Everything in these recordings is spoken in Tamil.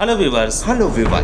Hello viewers.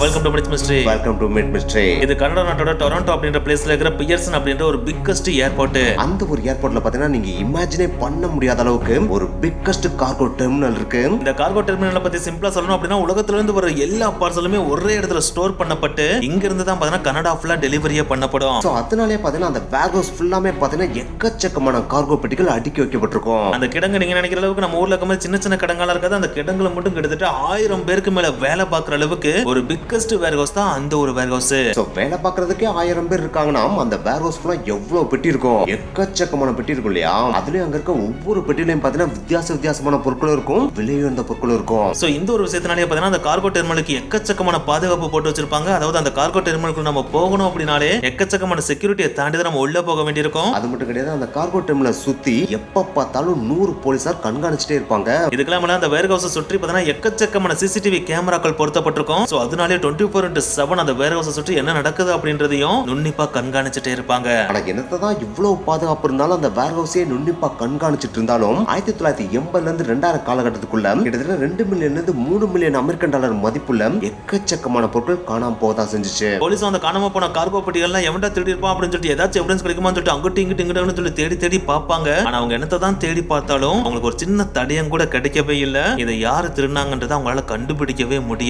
Welcome to Mid Mystery. Welcome to Mid Mystery. இது கனடா நாட்டோட டொரண்டோ அப்படின்ற பிளேஸ்ல இருக்கிற பியர்சன் அப்படின்ற ஒரு பிக்கஸ்ட் ஏர்போர்ட். அந்த ஒரு ஏர்போர்ட்ல பாத்தீங்கன்னா நீங்க இமேஜினே பண்ண முடியாத அளவுக்கு ஒரு பிக்கஸ்ட் கார்கோ டெர்மினல் இருக்கு. இந்த கார்கோ டெர்மினலை பத்தி சிம்பிளா சொல்லணும் அப்படின்னா உலகத்துல இருந்து வர எல்லா பார்சலுமே ஒரே இடத்துல ஸ்டோர் பண்ணப்பட்டு இங்க இருந்து தான் பாத்தீங்கன்னா கனடா ஃபுல்லா டெலிவரியே பண்ணப்படும். சோ அதனாலே பாத்தீங்கன்னா அந்த வேர்ஹவுஸ் ஃபுல்லாமே பாத்தீங்கன்னா எக்கச்சக்கமான கார்கோ பெட்டிகள் அடுக்கி வைக்கப்பட்டிருக்கும். அந்த கிடங்கு நீங்க நினைக்கிற அளவுக்கு நம்ம ஊர்ல இருக்க சின்ன சின்ன கிடங்கால இருக்காது. அந்த கிடங்குல மட்டும் கிட்டத்தட்ட 1000 பேருக்கு மேல வேலை பார்க்குற அளவுக்கு ஒரு பிக்கஸ்ட் வேர்ஹவுஸ் தான் அந்த ஒரு வேர்ஹவுஸ். சோ வேலை பார்க்கிறதுக்கே 1000 பேர் இருக்காங்கன்னா அந்த வேர்ஹவுஸ் ஃபுல்லா எவ்வளவு பெட்டி இருக்கும், எக்கச்சக்கமான பெட்டி இருக்கும் இல்லையா. அதுலயும் அங்க இருக்க ஒவ்வொரு பெட்டிலையும் பாத்தீங்கன்னா வித்தியாசமான பொருட்களும் இருக்கும், விலையுயர்ந்த பொருட்களும் இருக்கும். சோ இந்த ஒரு விஷயத்தினாலே பாத்தீங்கன்னா அந்த கார்கோ டெர்மினலுக்கு எக்கச்சக்கமான பாதுகாப்பு போட்டு வச்சிருப்பாங்க. அதாவது அந்த கார்கோ டெர்மினலுக்கு நம்ம போகணும் அப்படினாலே எக்கச்சக்கமான செக்யூரிட்டியை தாண்டி தான் நம்ம உள்ள போக வேண்டியிருக்கும். அது மட்டும் கிடையாது, அந்த கார்கோ டெர்மினலை சுத்தி எப்ப பார்த்தாலும் 100 போலீசார் கண்காணிச்சுட்டே இருப்பாங்க. இதுக்கெல்லாம் அந்த வேர்ஹவுஸை சுற்றி பாத்தீங்கன்னா எக்கச்சக்கமான சிசிடிவி கேமராக்கள் பொருத்தப்பட்டிருக்கும். சோ அதனாலே 24/7 அந்த வேர்ஹவுஸை சுற்றி என்ன நடக்குது அப்படின்றதையும் நுண்ணிப்பா கண்காணிச்சுட்டே இருப்பாங்க. ஆனா என்னதான் இவ்வளவு பாதுகாப்பு இருந்தாலும் அந்த வேர்ஹவுஸே நுண்ணிப்பா கண்காணிச்சிட்டு இருந்தாலும் 1980ல இருந்து 2000 காலகட்டத்துக்குள்ள கிட்டத்தட்ட 2 மில்லியன்ல இருந்து 3 மில்லியன் அமெரிக்கன் டாலர் மதிப்புள்ள எக்கச்சக்கமான பொருட்கள் காணாம போகதான் செஞ்சுச்சு. போலீஸ் அந்த காணாம போன கார்கோ பெட்டிகள்லாம் எவன்டா தேடி இருப்பான் அப்படின்னு சொல்லிட்டு ஏதாச்சும் எவிடன்ஸ் கிடைக்குமான்னு சொல்லிட்டு அங்கிட்டு இங்கிட்டு சொல்லி தேடி பார்ப்பாங்க. ஆனா அவங்க என்னத்தை தான் தேடி பார்த்தாலும் அவங்களுக்கு ஒரு சின்ன தடயம் கூட கிடைக்கவே இல்ல. இதை யாரு திருநாங்கன்றதை அவங்களால கண்டுபிடிக்கவே முடியல.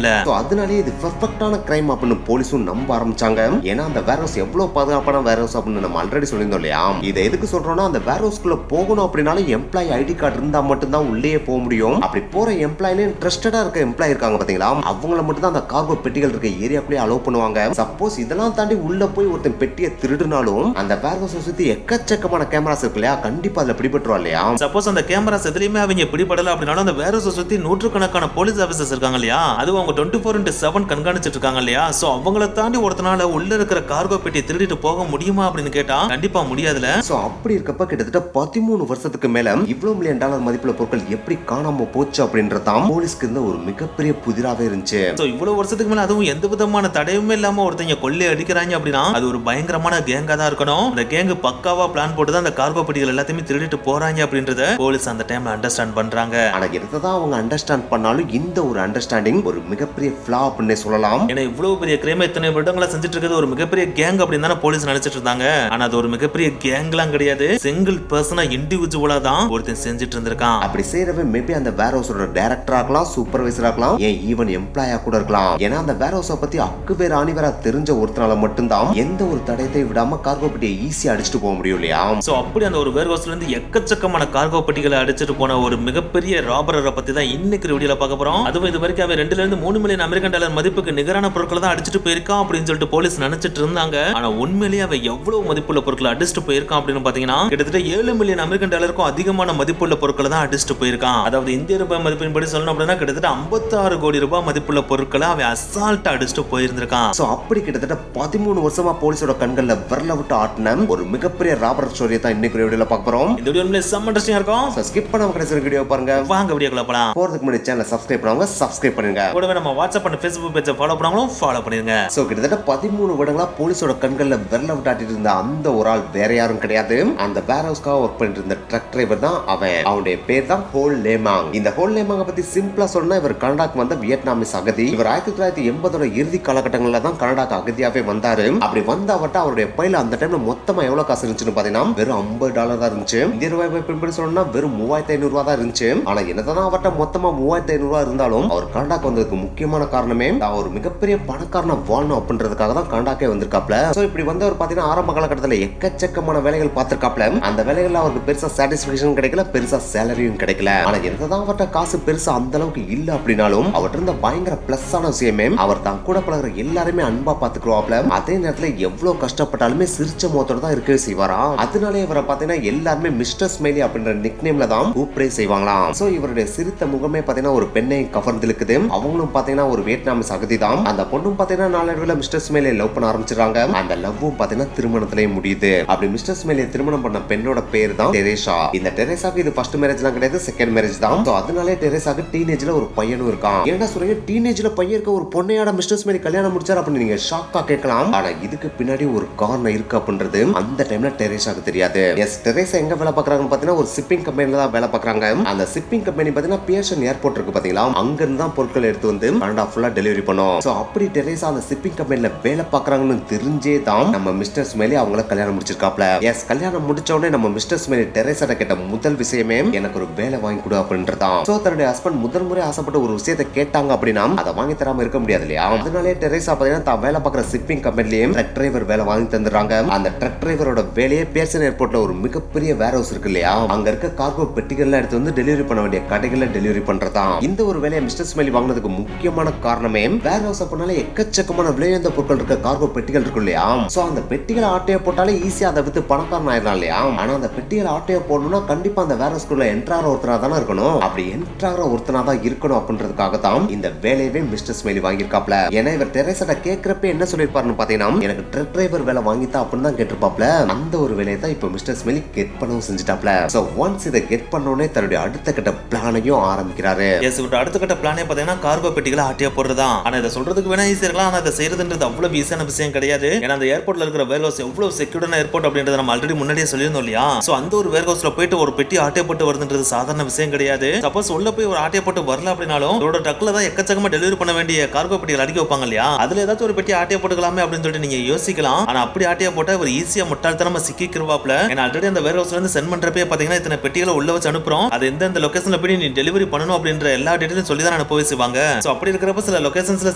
அதனாலே இது பெர்ஃபெக்ட்டான கிரைம் அப்படின்னு போலீஸும் நம்ப ஆரம்பிச்சாங்க. ஏன்னா அந்த வேர்ஹவுஸ் எவ்வளவு பாதுகாப்பான வேர்ஹவுஸ் அப்படின்னு நம்ம ஆல்ரெடி சொல்லியிருந்தோம் இல்லையா. இதை எதுக்கு சொல்றோம்னா, அந்த வேர்ஹவுஸ்க்குள்ள போகணும் அப்படினால எம்ப்ளாயி ஐடி கார்டு இருந்தா மட்டும் தான் உள்ளே போக முடியும். அப்படி போற எம்ப்ளாயிலே ட்ரஸ்டடா இருக்க எம்ப்ளாயி இருக்காங்க பாத்தீங்களா, அவங்கள மட்டும் தான் அந்த கார்கோ பெட்டிகள் இருக்க ஏரியாக்குள்ளே அலோவ் பண்ணுவாங்க. சப்போஸ் இதெல்லாம் தாண்டி உள்ள போய் ஒருத்தன் பெட்டியை திருடினாலும் அந்த வேர்ஹவுஸை சுத்தி எக்கச்சக்கமான கேமராஸ் இருக்கு இல்லையா, கண்டிப்பா அதுல பிடிபட்டுரும் இல்லையா. சப்போஸ் அந்த கேமராஸ் எதுலயுமே அவங்க பிடிபடல அப்படினாலும் அந்த வேர்ஹவுஸை சுத்தி நூற்றுக்கணக்கான போலீஸ் ஆபீசர்ஸ் இருக்காங்க இல்லையா, அது அவங்க 24/7 கண்காணிச்சிட்டு இருக்காங்க இல்லையா. சோ அவங்கள தாண்டி ஒருத்தனால உள்ள இருக்கிற கார்கோ பெட்டியை திருடிட்டு போக முடியுமா அப்படின்னு கேட்டா கண்டிப்பா முடியாதுல. சோ அப்படி இருக்கப்ப கிட்டத்தட்ட 13 வருஷத்துக்கு மேல இவ்வளவு மில்லியன் டாலர் மதிப்புள்ள பொருட்கள் எப்படி காணாம போச்சு அப்படின்றதான் போலீஸ்க்கு இருந்த ஒரு மிகப்பெரிய புதிராவே இருந்துச்சு. சோ இவ்வளவு வருஷத்துக்கு மேல அதுவும் எந்த விதமான தடையுமே இல்லாம ஒருத்தங்க கொள்ளை அடிக்கிறாங்க அப்படின்னா அது ஒரு பயங்கரமான கேங்கா தான் இருக்கணும். அந்த கேங் பக்காவா பிளான் போட்டு தான் அந்த கார்கோ பெட்டிகள் எல்லாத்தையுமே திருடிட்டு போறாங்க அப்படின்றத போலீஸ் அந்த டைம்ல அண்டர்ஸ்டாண்ட் பண்றாங்க. ஆனா என்னதான் அவங்க அண்டர்ஸ்டாண்ட் பண்ணாலும் இந்த ஒரு அண்டர்ஸ்டாண்டிங் ஒரு மிகப்பெரிய ஃப்ளா அப்படின்னு சொல்லலாம். ஏன்னா இவ்வளவு பெரிய கிரைம் இத்தனை வருடங்களா செஞ்சுட்டு இருக்கிறது ஒரு மிகப்பெரிய கேங் அப்படின்னு தானே போலீஸ் நினைச்சிட்டு இருந்தாங்க. ஆனா அது ஒரு மிகப்பெரிய கேங்லாம் கிடையாது, சிங்கிள் பர்சனா இண்டிவிஜுவலா தான் ஒருத்தன் செஞ்சுட்டு இருந்திருக்கான். அப்படி செய்யறவன் மேபி அந்த வேர்ஹவுஸோட டைரக்டரா இருக்கலாம், சூப்பர்வைசரா இருக்கலாம், ஏன் ஈவன் எம்ப்ளாயா கூட இருக்கலாம். ஏன்னா அந்த வேர்ஹவுஸை பத்தி அக்கு வேற ஆணிவேரா தெரிஞ்ச ஒருத்தனால மட்டும்தான் எந்த ஒரு தடயத்தை விடாம கார்கோ பெட்டியை ஈஸியா அடிச்சுட்டு போக முடியும் இல்லையா. சோ அப்படி அந்த ஒரு வேர்ஹவுஸ்ல இருந்து எக்கச்சக்கமான கார்கோ பெட்டிகளை அடிச்சுட்டு போன ஒரு மிகப்பெரிய ராபரரை பத்தி தான் இன்னைக்கு வீடியோல பார்க்க போறோம். அதுவும் இது வரைக்கும் அவன் 2 இருந்து 3 மில்லியன் அமெரிக்கன் டாலர் மதிப்புக்கு நிகரான பொருட்களை தான் அடிச்சுட்டு போயிருக்கான் அப்படின்னு சொல்லிட்டு போலீஸ் நினைச்சிட்டு இருந்தாங்க. ஆனா உண்மையிலேயே அவன் எவ்வளவு மதிப்புள்ள பொருட்களை அடிச்சுட்டு போயிருக்கான் அப்படின்னு பாத்தீங்கன்னா கிட்டத்தட்ட 7 மில்லியன் அமெரிக்கன் டாலருக்கும் அதிகமான மதிப்புள்ள பொருட்களை தான் அடிச்சுட்டு போயிருக்கான். அதாவது இந்திய ரூபாய் மதிப்பின்படி சொல்லணும் அப்படின்னா கிட்டத்தட்ட 56 கோடி ரூபாய் மதிப்புள்ள பொருட்களை அவன் அசால்ட்டா அடிச்சுட்டு போயிருந்திருக்கான். சோ அப்படி கிட்டத்தட்ட 13 வருஷமா போலீஸோட கண்கள்ல விரல விட்டு ஆட்டின ஒரு மிகப்பெரிய ராபர் ஸ்டோரியை தான் இன்னைக்கு வீடியோல பார்க்க போறோம். இந்த வீடியோ செம்ம இன்ட்ரெஸ்டிங்கா இருக்கும். சோ ஸ்கிப் பண்ணாம கடைசி வீடியோ பாருங்க. வாங்க வீடியோக்குள்ள போலாம். போறதுக்கு முன்னாடி சேனலை சப்ஸ்கிரைப் பண்ணுங்க, சப்ஸ்கிரைப் பண்ணுங்க. கூடவே நம்ம வாட்ஸ்அப் அண்ட் Facebook பேஜை ஃபாலோ பண்ணாலும் ஃபாலோ பண்ணிருங்க. சோ கிட்டத்தட்ட 13 வருடங்களா போலீஸோட கண்கள்ல விரல விட்டாட்டிட்டு இருந்த அந்த ஒரு ஆள் வேற யாரும் கிடையாது, அந்த வேர்ஹவுஸ்க்காக ஒர்க் பண்ணிட்டு இருந்த ட்ரக் டிரைவர் தான் அவன். அவனுடைய பேர் தான் ஹோல் லேமாங். இந்த ஹோல் லேமாங்க பத்தி சிம்பிளா சொன்னா இவர் கனடாக்கு வந்த வியட்நாமிஸ் அகதி. இவர் 1980 இறுதி காலகட்டங்கள்ல தான் கனடாக்கு அகதியாவே வந்தாரு. அப்படி வந்தவட்ட அவருடைய பையில அந்த டைம்ல மொத்தமா எவ்வளவு காசு இருந்துச்சுன்னு பாத்தீங்கன்னா வெறும் $50 தான் இருந்துச்சு. இந்திய ரூபாய் பின்படி சொல்லணும்னா வெறும் $3500 தான் இருந்துச்சு. ஆனா என்னதான் அவட்ட மொத்தமா $3500 இருந்தாலும் அவர் கனடாக்கு வந்ததுக்கு முக்கியமான காரணமே அவர் மிகப்பெரிய பணக்காரனா வாழணும் அப்படின்றதுக்காக தான் கனடாக்கே வந்திருக்காப்ல. சோ இப்படி வந்தவர் பாத்தீங்கன்னா ஆரம்ப காலகட்டத்துல எக்கச்சக்கமான வேலைகள் பார்த்திருக்காப்ல. அந்த வேலைகள்ல அவருக்கு பெருசா சாட்டிஸ்பேக்ஷன் கிடைக்கல, பெருசா சேலரியும் கிடைக்கல. ஆனா என்னதான் அவர்ட்ட காசு பெருசா அந்த அளவுக்கு இல்ல அப்படின்னாலும் அவர்ட்ட இருந்த பயங்கர பிளஸ் ஆன விஷயமே அவர் தான் கூட பழகுற எல்லாருமே அன்பா பாத்துக்குவாப்ல. அதே நேரத்துல எவ்வளவு கஷ்டப்பட்டாலுமே சிரிச்ச முகத்தோட தான் இருக்கவே செய்வாரா. அதனாலே இவரை பாத்தீங்கன்னா எல்லாருமே மிஸ்டர் ஸ்மைலி அப்படின்ற நிக்நேம்ல தான் கூப்பிடே செய்வாங்களாம். சோ இவருடைய சிரித்த முகமே பாத்தீங்கன்னா ஒரு பெண்ணை கவர்ந்திழுக்குது. அவங்களும் பாத்தீங்கன்னா ஒரு வியட்நாமிஸ் அகதி தான். அந்த பொண்ணும் பாத்தீங்கன்னா நாளடைவுல மிஸ்டர் ஸ்மைலியை லவ் பண்ண ஆரம்பிச்சிடுறாங்க. அந்த லவ்வும் பாத்தீங்கன்னா திருமணத்திலேயே முடியுது. அப்படி மிஸ்டர் ஸ்மைலியை திருமணம் பண்ண பெண்ணோட பேர் தான் டெரேசா. இந்த டெரேசாக்கு இது ஃபர்ஸ்ட் மேரேஜ்லாம் கிடையாது, செகண்ட் மேரேஜ் தான். சோ அதனாலே டெரேசாக்கு டீனேஜ்ல ஒரு பையனும் இருக்கான். என்ன சொல்றீங்க, டீனேஜ்ல பையன் இருக்க ஒரு பொண்ணையோட மிஸ்டர் ஸ்மைலி கல்யாணம் முடிச்சார் அப்படின்னு நீங்க ஷாக்கா கேட்கலாம். ஆனா இதுக்கு பின்னாடி ஒரு காரணம் இருக்கு அப்படின்றது அந்த டைம்ல டெரேசாக்கு தெரியாது. எஸ், டெரேசா எங்க வேலை பார்க்கறாங்கன்னு பாத்தீங்கன்னா ஒரு ஷிப்பிங் கம்பெனில தான் வேலை பார்க்கறாங்க. அந்த ஷிப்பிங் கம்பெனி பாத்தீங்கன்னா பியர்சன் ஏர்போர்ட் இருக்கு பாத்தீங்களா, அங்க இருந்து தான் பொருட்கள் எடுத்து எடுத்து வந்து கனடா ஃபுல்லா டெலிவரி பண்ணோம். சோ அப்படி டெரேசா அந்த ஷிப்பிங் கம்பெனில வேலை பாக்குறாங்கன்னு தெரிஞ்சே தான் நம்ம மிஸ்டர் ஸ்மைலி அவங்கள கல்யாணம் முடிச்சிருக்காப்ல. எஸ், கல்யாணம் முடிச்ச உடனே நம்ம மிஸ்டர் ஸ்மைலி டெரேசா கேட்ட முதல் விஷயமே எனக்கு ஒரு வேலை வாங்கி கொடு அப்படின்றதான். சோ தன்னுடைய ஹஸ்பண்ட் முதல் முறை ஆசைப்பட்ட ஒரு விஷயத்தை கேட்டாங்க அப்படின்னா அதை வாங்கி தராம இருக்க முடியாது இல்லையா? அதனாலே டெரேசா பாத்தீங்கன்னா தான் வேலை பார்க்குற ஷிப்பிங் கம்பெனிலேயே ட்ரக் டிரைவர் வேலை வாங்கி தந்துடுறாங்க. அந்த ட்ரக் டிரைவரோட வேலையே பேர்சன் ஏர்போர்ட்ல ஒரு மிகப்பெரிய வேர் ஹவுஸ் இருக்கு இல்லையா, அங்க இருக்க கார்கோ பெட்டிகள்லாம் எடுத்து வந்து டெலிவரி பண்ண வேண்டிய கடைகள்ல டெலிவரி பண்றதா. இந்த ஒரு வேலையை மிஸ்டர் ஸ்மைலி வாங்கினதுக்கு முக்கியமான காரணமே வேர் ஹவுஸ் அப்படினால எக்கச்சக்கமான விலையுயர்ந்த பொருட்கள் இருக்க கார்கோ பெட்டிகள் இருக்கு இல்லையா. சோ அந்த பெட்டிகளை ஆட்டையை போட்டாலே ஈஸியா அதை வித்து பணக்காரன் ஆயிடலாம் இல்லையா. ஆனா அந்த பெட்டிகளை ஆட்டையை போடணும்னா கண்டிப்பா அந்த வேர் ஹவுஸ்க்குள்ள என்ட்ராகிற ஒருத்தனா தானே இருக்கணும். அப்படி என்ட்ராகிற ஒருத்தனா தான் இருக்கணும் அப்படின்றதுக்காக தான் இந்த வேலையவே மிஸ்டர் ஸ்மைலி வாங்கியிருக்காப்ல. ஏன்னா இவர் டெரேசா கேட்கிறப்ப என்ன சொல்லிருப்பாருன்னு பாத்தீங்கன்னா, எனக்கு ட்ரக் டிரைவர் வேலை வாங்கித்தா அப்படின்னு தான் கேட்டிருப்பாப்ல. அந்த ஒரு வேலையை தான் இப்போ மிஸ்டர் ஸ்மைலி கெட் பண்ணவும் செஞ்சுட்டாப்ல. சோ ஒன்ஸ் இதை கெட் பண்ணோனே தன்னுடைய அடுத்த கட்ட பிளானையும் ஆரம்பிக்கிறாரு. எஸ், இவரோட அடுத்த கட்ட பிளானே பாத்தீங்கன்னா கார்கோ பெட்டிகளை ஆட்டியா போடுறதா. ஆனா இதை சொல்றதுக்கு வேணா ஈஸியா இருக்கலாம், ஆனா இதை செய்யறதுன்றது அவ்வளவு ஈஸியான விஷயம் கிடையாது. ஏன்னா அந்த ஏர்போர்ட்ல இருக்கிற வேர் ஹவுஸ் எவ்வளவு செக்யூர்டான ஏர்போர்ட் அப்படின்றத நம்ம ஆல்ரெடி முன்னாடியே சொல்லியிருந்தோம் இல்லையா. சோ அந்த ஒரு வேர் ஹவுஸ்ல போயிட்டு ஒரு பெட்டி ஆட்டியா போட்டு வருதுன்றது சாதாரண விஷயம் கிடையாது. சப்போஸ் உள்ள போய் ஒரு ஆட்டியா போட்டு வரல அப்படின்னாலும் இதோட ட்ரக்ல தான் எக்கச்சக்கமா டெலிவரி பண்ண வேண்டிய கார்கோ பெட்டிகள் அடிக்க வைப்பாங்க இல்லையா. அதுல ஏதாச்சும் ஒரு பெட்டி ஆட்டியா போட்டுக்கலாமே அப்படின்னு சொல்லிட்டு நீங்க யோசிக்கலாம். ஆனா அப்படி ஆட்டியா போட்டா இவர் ஈஸியா முட்டாள்தனமா சிக்கிக்கிறவாப்ல. ஏன்னா ஆல்ரெடி அந்த வேர் ஹவுஸ்ல இருந்து சென்ட் பண்றப்பே பாத்தீங்கன்னா இத்தனை பெட்டிகளை உள்ள வச்சு அனுப்புறோம், அது எந்த லொகேஷன்ல போய் நீ டெலிவரி பண்ணணும் அப்படின்ற எல்லா டீடைலும் சொல்லி தான் அனுப்ப வச்சுவாங்க. சோ அப்படி இருக்கிறப்ப சில லொகேஷன்ஸ்ல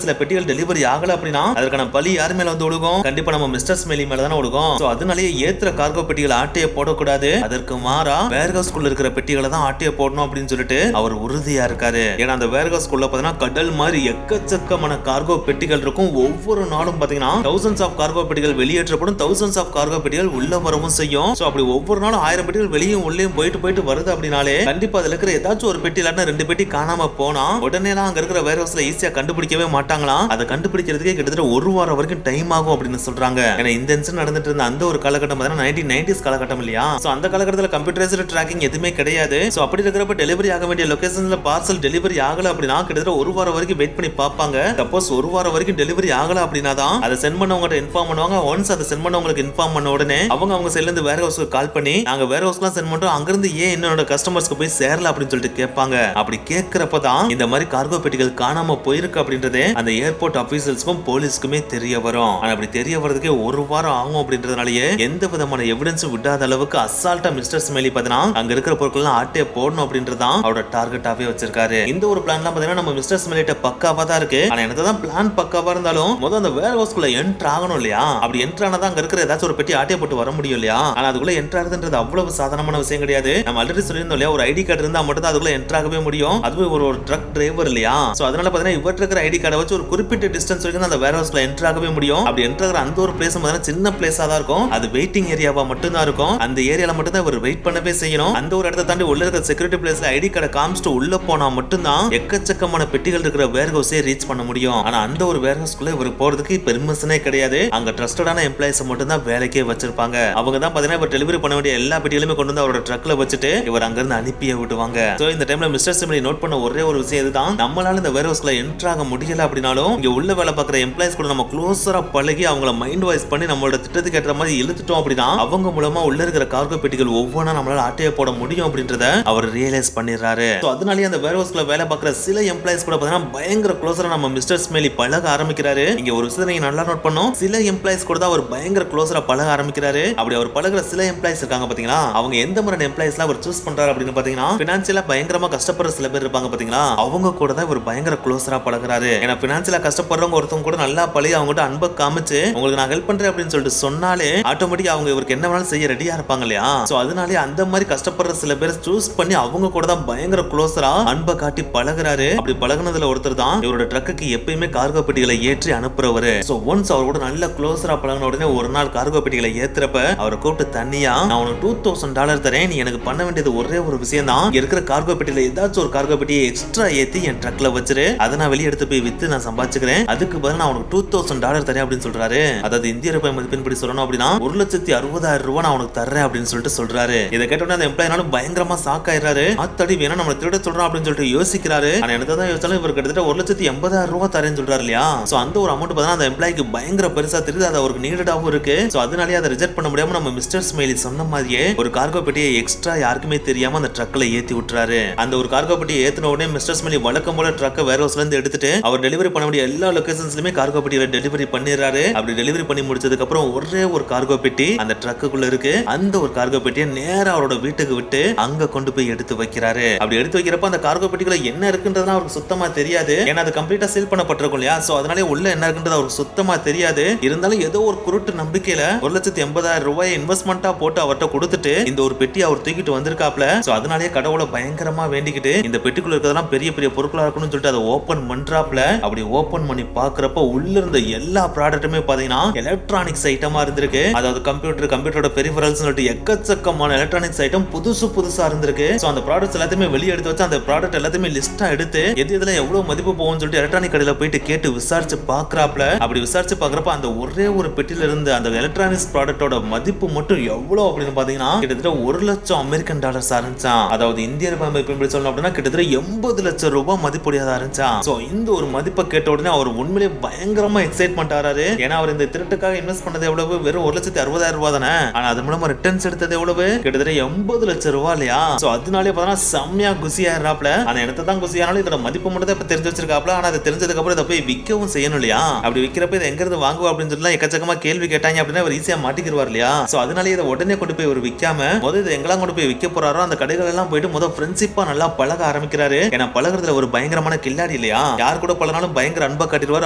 சில பெட்டிகள் டெலிவரி ஆகல அப்படின்னா அதற்கான பலி யார் மேல வந்து விழுகும்? கண்டிப்பா நம்ம மிஸ்டர் ஸ்மைலி மேல தான விழுகும். சோ அதனாலேயே ஏத்துற கார்கோ பெட்டிகளை ஆட்டைய போடக்கூடாது, அதற்கு மாறா வேர் ஹவுஸ்க்குள்ள இருக்கிற பெட்டிகளை தான் ஆட்டைய போடணும் அப்படின்னு சொல்லிட்டு அவர் உறுதியா இருக்காரு. ஏன்னா அந்த வேர் ஹவுஸ்க்குள்ள பாத்தீங்கன்னா கடல் மாதிரி எக்கச்சக்கமான கார்கோ பெட்டிகள் இருக்கும். ஒவ்வொரு நாளும் பாத்தீங்கன்னா thousands ஆஃப் கார்கோ பெட்டிகள் வெளியேற்றப்படும், thousands ஆஃப் கார்கோ பெட்டிகள் உள்ள வரவும் செய்யும். சோ அப்படி ஒவ்வொரு நாளும் 1000 பெட்டிகள் வெளியும் உள்ளேயும் போயிட்டு வருது அப்படினாலே கண்டிப்பா அதுல இருக்கிற ஏதாச்சும் ஒரு பெட்டி இல்லாட்டா 2 பெட்டி காணாம போனா உடனே அங்க இருக்கிற வேர் ஹவுஸ்ல ஈஸியா கண்டுபிடிக்கவே மாட்டாங்களாம். அதை கண்டுபிடிக்கிறதுக்கே கிட்டத்தட்ட 1 வாரம் வரைக்கும் டைம் ஆகும் அப்படின்னு சொல்றாங்க. ஏன்னா இந்த இன்சிடென்ட் நடந்துட்டு இருந்த அந்த ஒரு காலகட்டம் பார்த்தீங்கன்னா 1990s காலகட்டம் இல்லையா. சோ அந்த காலகட்டத்தில் கம்ப்யூட்டரைஸ்டு ட்ராக்கிங் எதுவுமே கிடையாது. சோ அப்படி இருக்கிறப்ப டெலிவரி ஆக வேண்டிய லொகேஷன்ல பார்சல் டெலிவரி ஆகல அப்படின்னா கிட்டத்தட்ட 1 வாரம் வரைக்கும் வெயிட் பண்ணி பார்ப்பாங்க. சப்போஸ் 1 வாரம் வரைக்கும் டெலிவரி ஆகல அப்படின்னா தான் அதை சென்ட் பண்ணவங்க இன்ஃபார்ம் பண்ணுவாங்க. ஒன்ஸ் அதை சென்ட் பண்ணவங்களுக்கு இன்ஃபார்ம் பண்ண உடனே அவங்க சைடுல இருந்து வேர் ஹவுஸ்க்கு கால் பண்ணி நாங்க வேர் ஹவுஸ்லாம் சென்ட் பண்றோம், அங்க இருந்து ஏன் என்னோட கஸ்டமர்ஸ்க்கு போய் சேரல அப்படின்னு சொல்லிட்டு கேட்பாங்க. அப்படி கேட்கிறப்ப தான் இந்த மாதிரி கார்கோ பெட்டிகள் காணாம போயிருக்கு அப்படின்றதே அந்த ஏர்போர்ட் ஆபீசர்ஸ்க்கும் போலீஸ்க்குமே தெரிய வரும். ஆனா அப்படி தெரிய வரதுக்கே 1 வாரம் ஆகும் அப்படின்றதுனாலயே எந்த விதமான எவிடன்ஸும் விடாத அளவுக்கு அசால்ட்டா மிஸ்டர் ஸ்மைலி பாத்தீங்கன்னா அங்க இருக்கிற பொருட்கள் ஆட்டையை போடணும் அப்படின்றதான் அவரோட டார்கெட்டாவே வச்சிருக்காரு. இந்த ஒரு பிளான்லாம் பாத்தீங்கன்னா நம்ம மிஸ்டர் ஸ்மைலிட்ட பக்காவா தான் இருக்கு. ஆனா என்னதான் பிளான் பக்காவா இருந்தாலும் முதல்ல அந்த வேர் ஹவுஸ்க்குள்ள என்டர் ஆகணும் இல்லையா. அப்படி என்டர் ஆனதான் அங்க இருக்கிற ஏதாச்சும் ஒரு பெட்டி ஆட்டையை போட்டு வர முடியும் இல்லையா. ஆனா அதுக்குள்ள என்டர் ஆகுதுன்றது அவ்வளவு சாதாரணமான விஷயம் கிடையாது. நம்ம ஆல்ரெடி சொல்லியிருந்தோம் இல்லையா, ஒரு ஐடி கார்டு இருந்தா மட்டும் தான் அதுக்குள்ள என்டர் ஆகவே முடியும். அதுவே ஒரு ட்ரக் டிரைவர் இல்லையா. சோ அதனால பாத்தீங்கன்னா இவர்ட்ட இருக்கிற ஐடி கார்டை வச்சு ஒரு குறிப்பிட்ட டிஸ்டன்ஸ் வரைக்கும் அந்த வேர் ஹவுஸ்ல என்டர் ஆகவே முடியும். அப்படி என்டர் ஆகிற அந்த ஒரு பிளேஸ் பாத்தீங்கன்னா சின்ன பிளேஸா தான் இருக்கும். அது வெயிட்டிங் ஏரியாவா மட்டும் தான் இருக்கும். அந்த ஏரியால மட்டும் தான் இவர் வெயிட் பண்ணவே செய்யணும். அந்த ஒரு இடத்தை தாண்டி உள்ள இருக்கிற செக்யூரிட்டி பிளேஸ்ல ஐடி கார்டை காமிச்சிட்டு உள்ள போனா மட்டும் தான் எக்கச்சக்கமான பெட்டிகள் இருக்கிற வேர் ஹவுஸே ரீச் பண்ண முடியும். ஆனா அந்த ஒரு வேர் ஹவுஸ்க்குள்ள இவர் போறதுக்கு பெர்மிஷனே கிடையாது. அங்க ட்ரஸ்டடான எம்ப்ளாயிஸ் மட்டும் தான் வேலைக்கே வச்சிருப்பாங்க. அவங்க தான் பாத்தீங்கன்னா இவர் டெலிவரி பண்ண வேண்டிய எல்லா பெட்டிகளுமே கொண்டு வந்து அவரோட ட்ரக்ல வச்சுட்டு இவர் அங்க இருந்து அனுப்பியே விட்டுவாங்க. சோ இந்த டைம்ல மிஸ்டர் ஸ்மைலி நோட் பண்ண ஒரே ஒரு விஷயம் இதுதான், நம்மளால இந்த வேர் ஹவுஸ்ல என்டர் ஆக முடியல அப்படினாலும் இங்க உள்ள வேலை பார்க்குற எம்ப்ளாயிஸ் கூட நம்ம க்ளோஸரா பழகி அவங்கள மைண்ட் வாய்ஸ் பண்ணி நம்மளோட திட்டத்துக்கு ஏற்ற மாதிரி இழுத்துட்டோம் அப்படின்னா அவங்க மூலமா உள்ள இருக்கிற கார்கோ பெட்டிகள் ஒவ்வொன்றா நம்மளால ஆட்டையை போட முடியும் அப்படின்றத அவர் ரியலைஸ் பண்ணிடுறாரு. சோ அதனாலேயே அந்த வேர் ஹவுஸ்ல வேலை பார்க்குற சில எம்ப்ளாயிஸ் கூட பாத்தீங்கன்னா பயங்கர க்ளோஸரா நம்ம மிஸ்டர் ஸ்மைலி பழக ஆரம்பிக்கிறாரு. இங்க ஒரு விஷயத்தை நீங்க நல்லா நோட் பண்ணும், சில எம்ப்ளாயிஸ் கூட தான் அவர் பயங்கர க்ளோஸரா பழக ஆரம்பிக்கிறாரு. அப்படி அவர் பழகுற சில எம்ப்ளாயிஸ் இருக்காங்க பாத்தீங்களா, அவங்க எந்த மாதிரி எம்ப்ளாயிஸ்லாம் அவர் சூஸ் பண்றாரு அப்படின்னு பாத்தீங்கன்னா பினான்சியலா பயங்கரமா கஷ்டப்படுற சில பேர் இருப்பாங்க பாத்தீங்களா, அவங்க கூட தான் இவர் பயங்கர க்ளோஸரா பழகுறாரு. ஏன்னா பினான்சியலா கஷ்டப்படுறவங்க ஒருத்தவங்க கூட நல்லா பழகி அவங்க கிட்ட அன்பை காமிச்சு உங்களுக்கு நான் ஹெல்ப் பண்றேன் அப்படின்னு சொல்லிட்டு சொன்னாலே ஆட்டோமேட்டிக் அவங்க இவருக்கு என்ன வேணாலும் செய்ய ரெடியா இருப்பாங்க இல்லையா. சோ அதனாலே அந்த மாதிரி கஷ்டப்படுற சில பேர் சூஸ் பண்ணி அவங்க கூட தான் பயங்கர க்ளோஸரா அன்பை காட்டி பழகுறாரு. அப்படி பழகுனதுல ஒருத்தர் தான் இவரோட ட்ரக்குக்கு எப்பயுமே கார்கோ பெட்டிகளை ஏற்றி அனுப்புறவரு. சோ ஒன்ஸ் அவர் கூட நல்ல க்ளோஸரா பழகின உடனே ஒரு நாள் கார்கோ பெட்டிகளை ஏத்துறப்ப அவரை கூப்பிட்டு தனியா நான் உனக்கு $2000 தரேன், நீ எனக்கு பண்ண வேண்டியது ஒரே ஒரு விஷயம் தான், இருக்கிற கார்கோ பெட்டியில ஏதாச்சும் ஒரு கார்கோ பெட்டியை எக்ஸ்ட்ரா ஏத்தி என் ட்ரக்ல வச்சிரு, அதை நான் வெளியே எடுத்து போய் வித்து நான் சம்பாதிச்சுக்கிறேன், அதுக்கு பதில் நான் உனக்கு $2000 தரேன் அப்படின்னு சொல்றாரு. அதாவது இந்திய ரூபாய் மதிப்பின்படி சொல்லணும் அப்படின்னா 1,60,000 ரூபாய் நான் உனக்கு தர்றேன் அப்படின்னு சொல்லிட்டு சொல்றாரு. இதை கேட்டோன்னே அந்த எம்ப்ளாயினாலும் பயங்கரமா ஷாக் ஆயிடுறாரு. ஆத்தடி வேணா நம்ம திருட சொல்றோம் அப்படின்னு சொல்லிட்டு யோசிக்கிறாரு. ஆனா எனக்கு தான் யோசிச்சாலும் இவர் கிட்டத்தட்ட 1,80,000 ரூபாய் தரேன்னு சொல்றாரு இல்லையா. சோ அந்த ஒரு அமௌண்ட் பார்த்தா அந்த எம்ப்ளாய்க்கு பயங்கர பெருசா தெரியுது, அது அவருக்கு நீடடாவும் இருக்கு. சோ அதனாலேயே அதை ரிஜெக்ட் பண்ண முடியாம நம்ம மிஸ்டர் ஸ்மைலி சொன்ன மாதிரியே ஒரு கார்கோ பெட்டியை எக்ஸ்ட்ரா யாருக்குமே தெரியாம அந்த ட்ரக்ல ஏத்தி விட்டுறாரு. அந்த ஒரு கார்கோ பெட்டியை ஏத்தின உடனே மிஸ்டர் ஸ்மைலி வழக்கம் போல ட்ரக்க ட்ரக்கை வேர் ஹவுஸ்ல இருந்து எடுத்துட்டு அவர் டெலிவரி பண்ண வேண்டிய எல்லா லொகேஷன்ஸ்லயுமே கார்கோ பெட்டியில டெலிவரி பண்ணிடுறாரு. அப்படி டெலிவரி பண்ணி முடிச்சதுக்கு அப்புறம் ஒரே ஒரு கார்கோ பெட்டி அந்த ட்ரக்குக்குள்ள இருக்கு. அந்த ஒரு கார்கோ பெட்டியை நேரா அவரோட வீட்டுக்கு விட்டு அங்க கொண்டு போய் எடுத்து வைக்கிறாரு. அப்படி எடுத்து வைக்கிறப்ப அந்த கார்கோ பெட்டிக்குள்ள என்ன இருக்குன்றதுலாம் அவருக்கு சுத்தமா தெரியாது. ஏன்னா அது கம்ப்ளீட்டா சீல் பண்ணப்பட்டிருக்கும் இல்லையா. சோ அதனாலே உள்ள என்ன இருக்குன்றது அவருக்கு சுத்தமா தெரியாது. இருந்தாலும் ஏதோ ஒரு குருட்டு நம்பிக்கையில 1,80,000 ரூபாய் இன்வெஸ்ட்மெண்டா போட்டு அவர்கிட்ட கொடுத்துட்டு இந்த ஒரு பெட்டி அவர் தூக்கிட்டு வந்திருக்காப்ல. சோ அதனாலே கடவுளை பயங்கரமா வேண்டிக்கிட்டு இந்த பெட்டிக்குள்ள இருக்கிறதெல்லாம் பெரிய பெரிய பொருட்களா இருக்கணும்னு சொல்லிட்டு அதை ஓபன் பண்றாப்ல. அப்படி ஓபன் பண்ணி பாக்குறப்ப உள்ள இருந்த எல்லா ப்ராடக்ட்டுமே பாத்தீங்கன்னா எலக்ட்ரானிக்ஸ் ஐட்டமா இருந்திருக்கு. அதாவது கம்ப்யூட்டரோட பெரிஃபரல்ஸ் சொல்லிட்டு எக்கச்சக்கமான எலக்ட்ரானிக்ஸ் ஐட்டம் புதுசா இருந்திருக்கு. சோ அந்த ப்ராடக்ட்ஸ் எல்லாத்தையுமே வெளியே எடுத்து வச்சு அந்த ப்ராடக்ட் எல்லாத்தையுமே லிஸ்டா எடுத்து எது எதுல எவ்வளவு மதிப்பு போகும்னு சொல்லிட்டு எலக்ட்ரானிக் கடையில போயிட்டு கேட்டு விசாரிச்சு பாக்குறாப்ல. அப்படி விசாரிச்சு பாக்குறப்ப அந்த ஒரே ஒரு பெட்டியில இருந்து அந்த எலக்ட்ரானிக்ஸ் ப்ராடக்ட்டோட மதிப்பு மட்டும் எவ்வளவு அப்படின்னு பாத்தீங்கன்னா கிட்டத்தட்ட $1,00,000 ஆரம்பிச்சான். அதாவது இந்திய ரூபாய் மதிப்பு சொல்லணும் அப்படின்னா கிட்டத்தட்ட 80 லட்சம் ரூபாய் மதிப்புடையதா ஆரம்பிச்சான். சோ இந்த ஒரு மதிப்பை கேட்ட உடனே அவர் உண்மையிலேயே பயங்கரமா எக்ஸைட்மெண்ட் ஆறாரு. ஏன்னா அவர் இந்த திருட்டுக்காக இன்வெஸ்ட் பண்ணது எவ்வளவு வெறும் 1,60,000 ரூபாய் தானே. ஆனா அது மூலமா ரிட்டர்ன்ஸ் எடுத்தது எவ்வளவு கிட்டத்தட்ட 80 லட்சம் ரூபாய் இல்லையா. சோ அதனாலே பார்த்தா செம்மையா குசியாடுறாப்ல. அந்த இடத்த தான் குசியானாலும் இதோட மதிப்பு மட்டும் தான் இப்ப தெரிஞ்சு வச்சிருக்காப்ல. ஆனா அது தெரிஞ்சதுக்கு அப்புறம் இதை போய் விற்கவும் செய்யணும் இல்லையா. அப்படி விற்கிறப்ப இதை எங்க இருந்து வாங்குவா அப்படின்னு சொல்லி எக்கச்சக்கமா கேள்வி கேட்டாங்க அப்படின்னா அவர் ஈஸியா மாட்டிக்கிடுவார் இல்லையா. சோ அதனாலே இதை உடனே கொண்டு போய் ஒரு விற்காம முதல்ல இதை எங்கெல்லாம் கொண்டு போய் விற்க போறாரோ அந்த கடைகள் எல்லாம் போயிட்டு முதல் ஃப்ரெண்ட்ஷிப்பா நல்லா பழக ஆரம்பிக்கிறாரு. ஏன்னா பழகுறதுல ஒரு பயங்கரமான கில்லாடி இல்லையா. யார் கூட பழகினாலும் பயங்கர அன்பா காட்டிடுவாரு.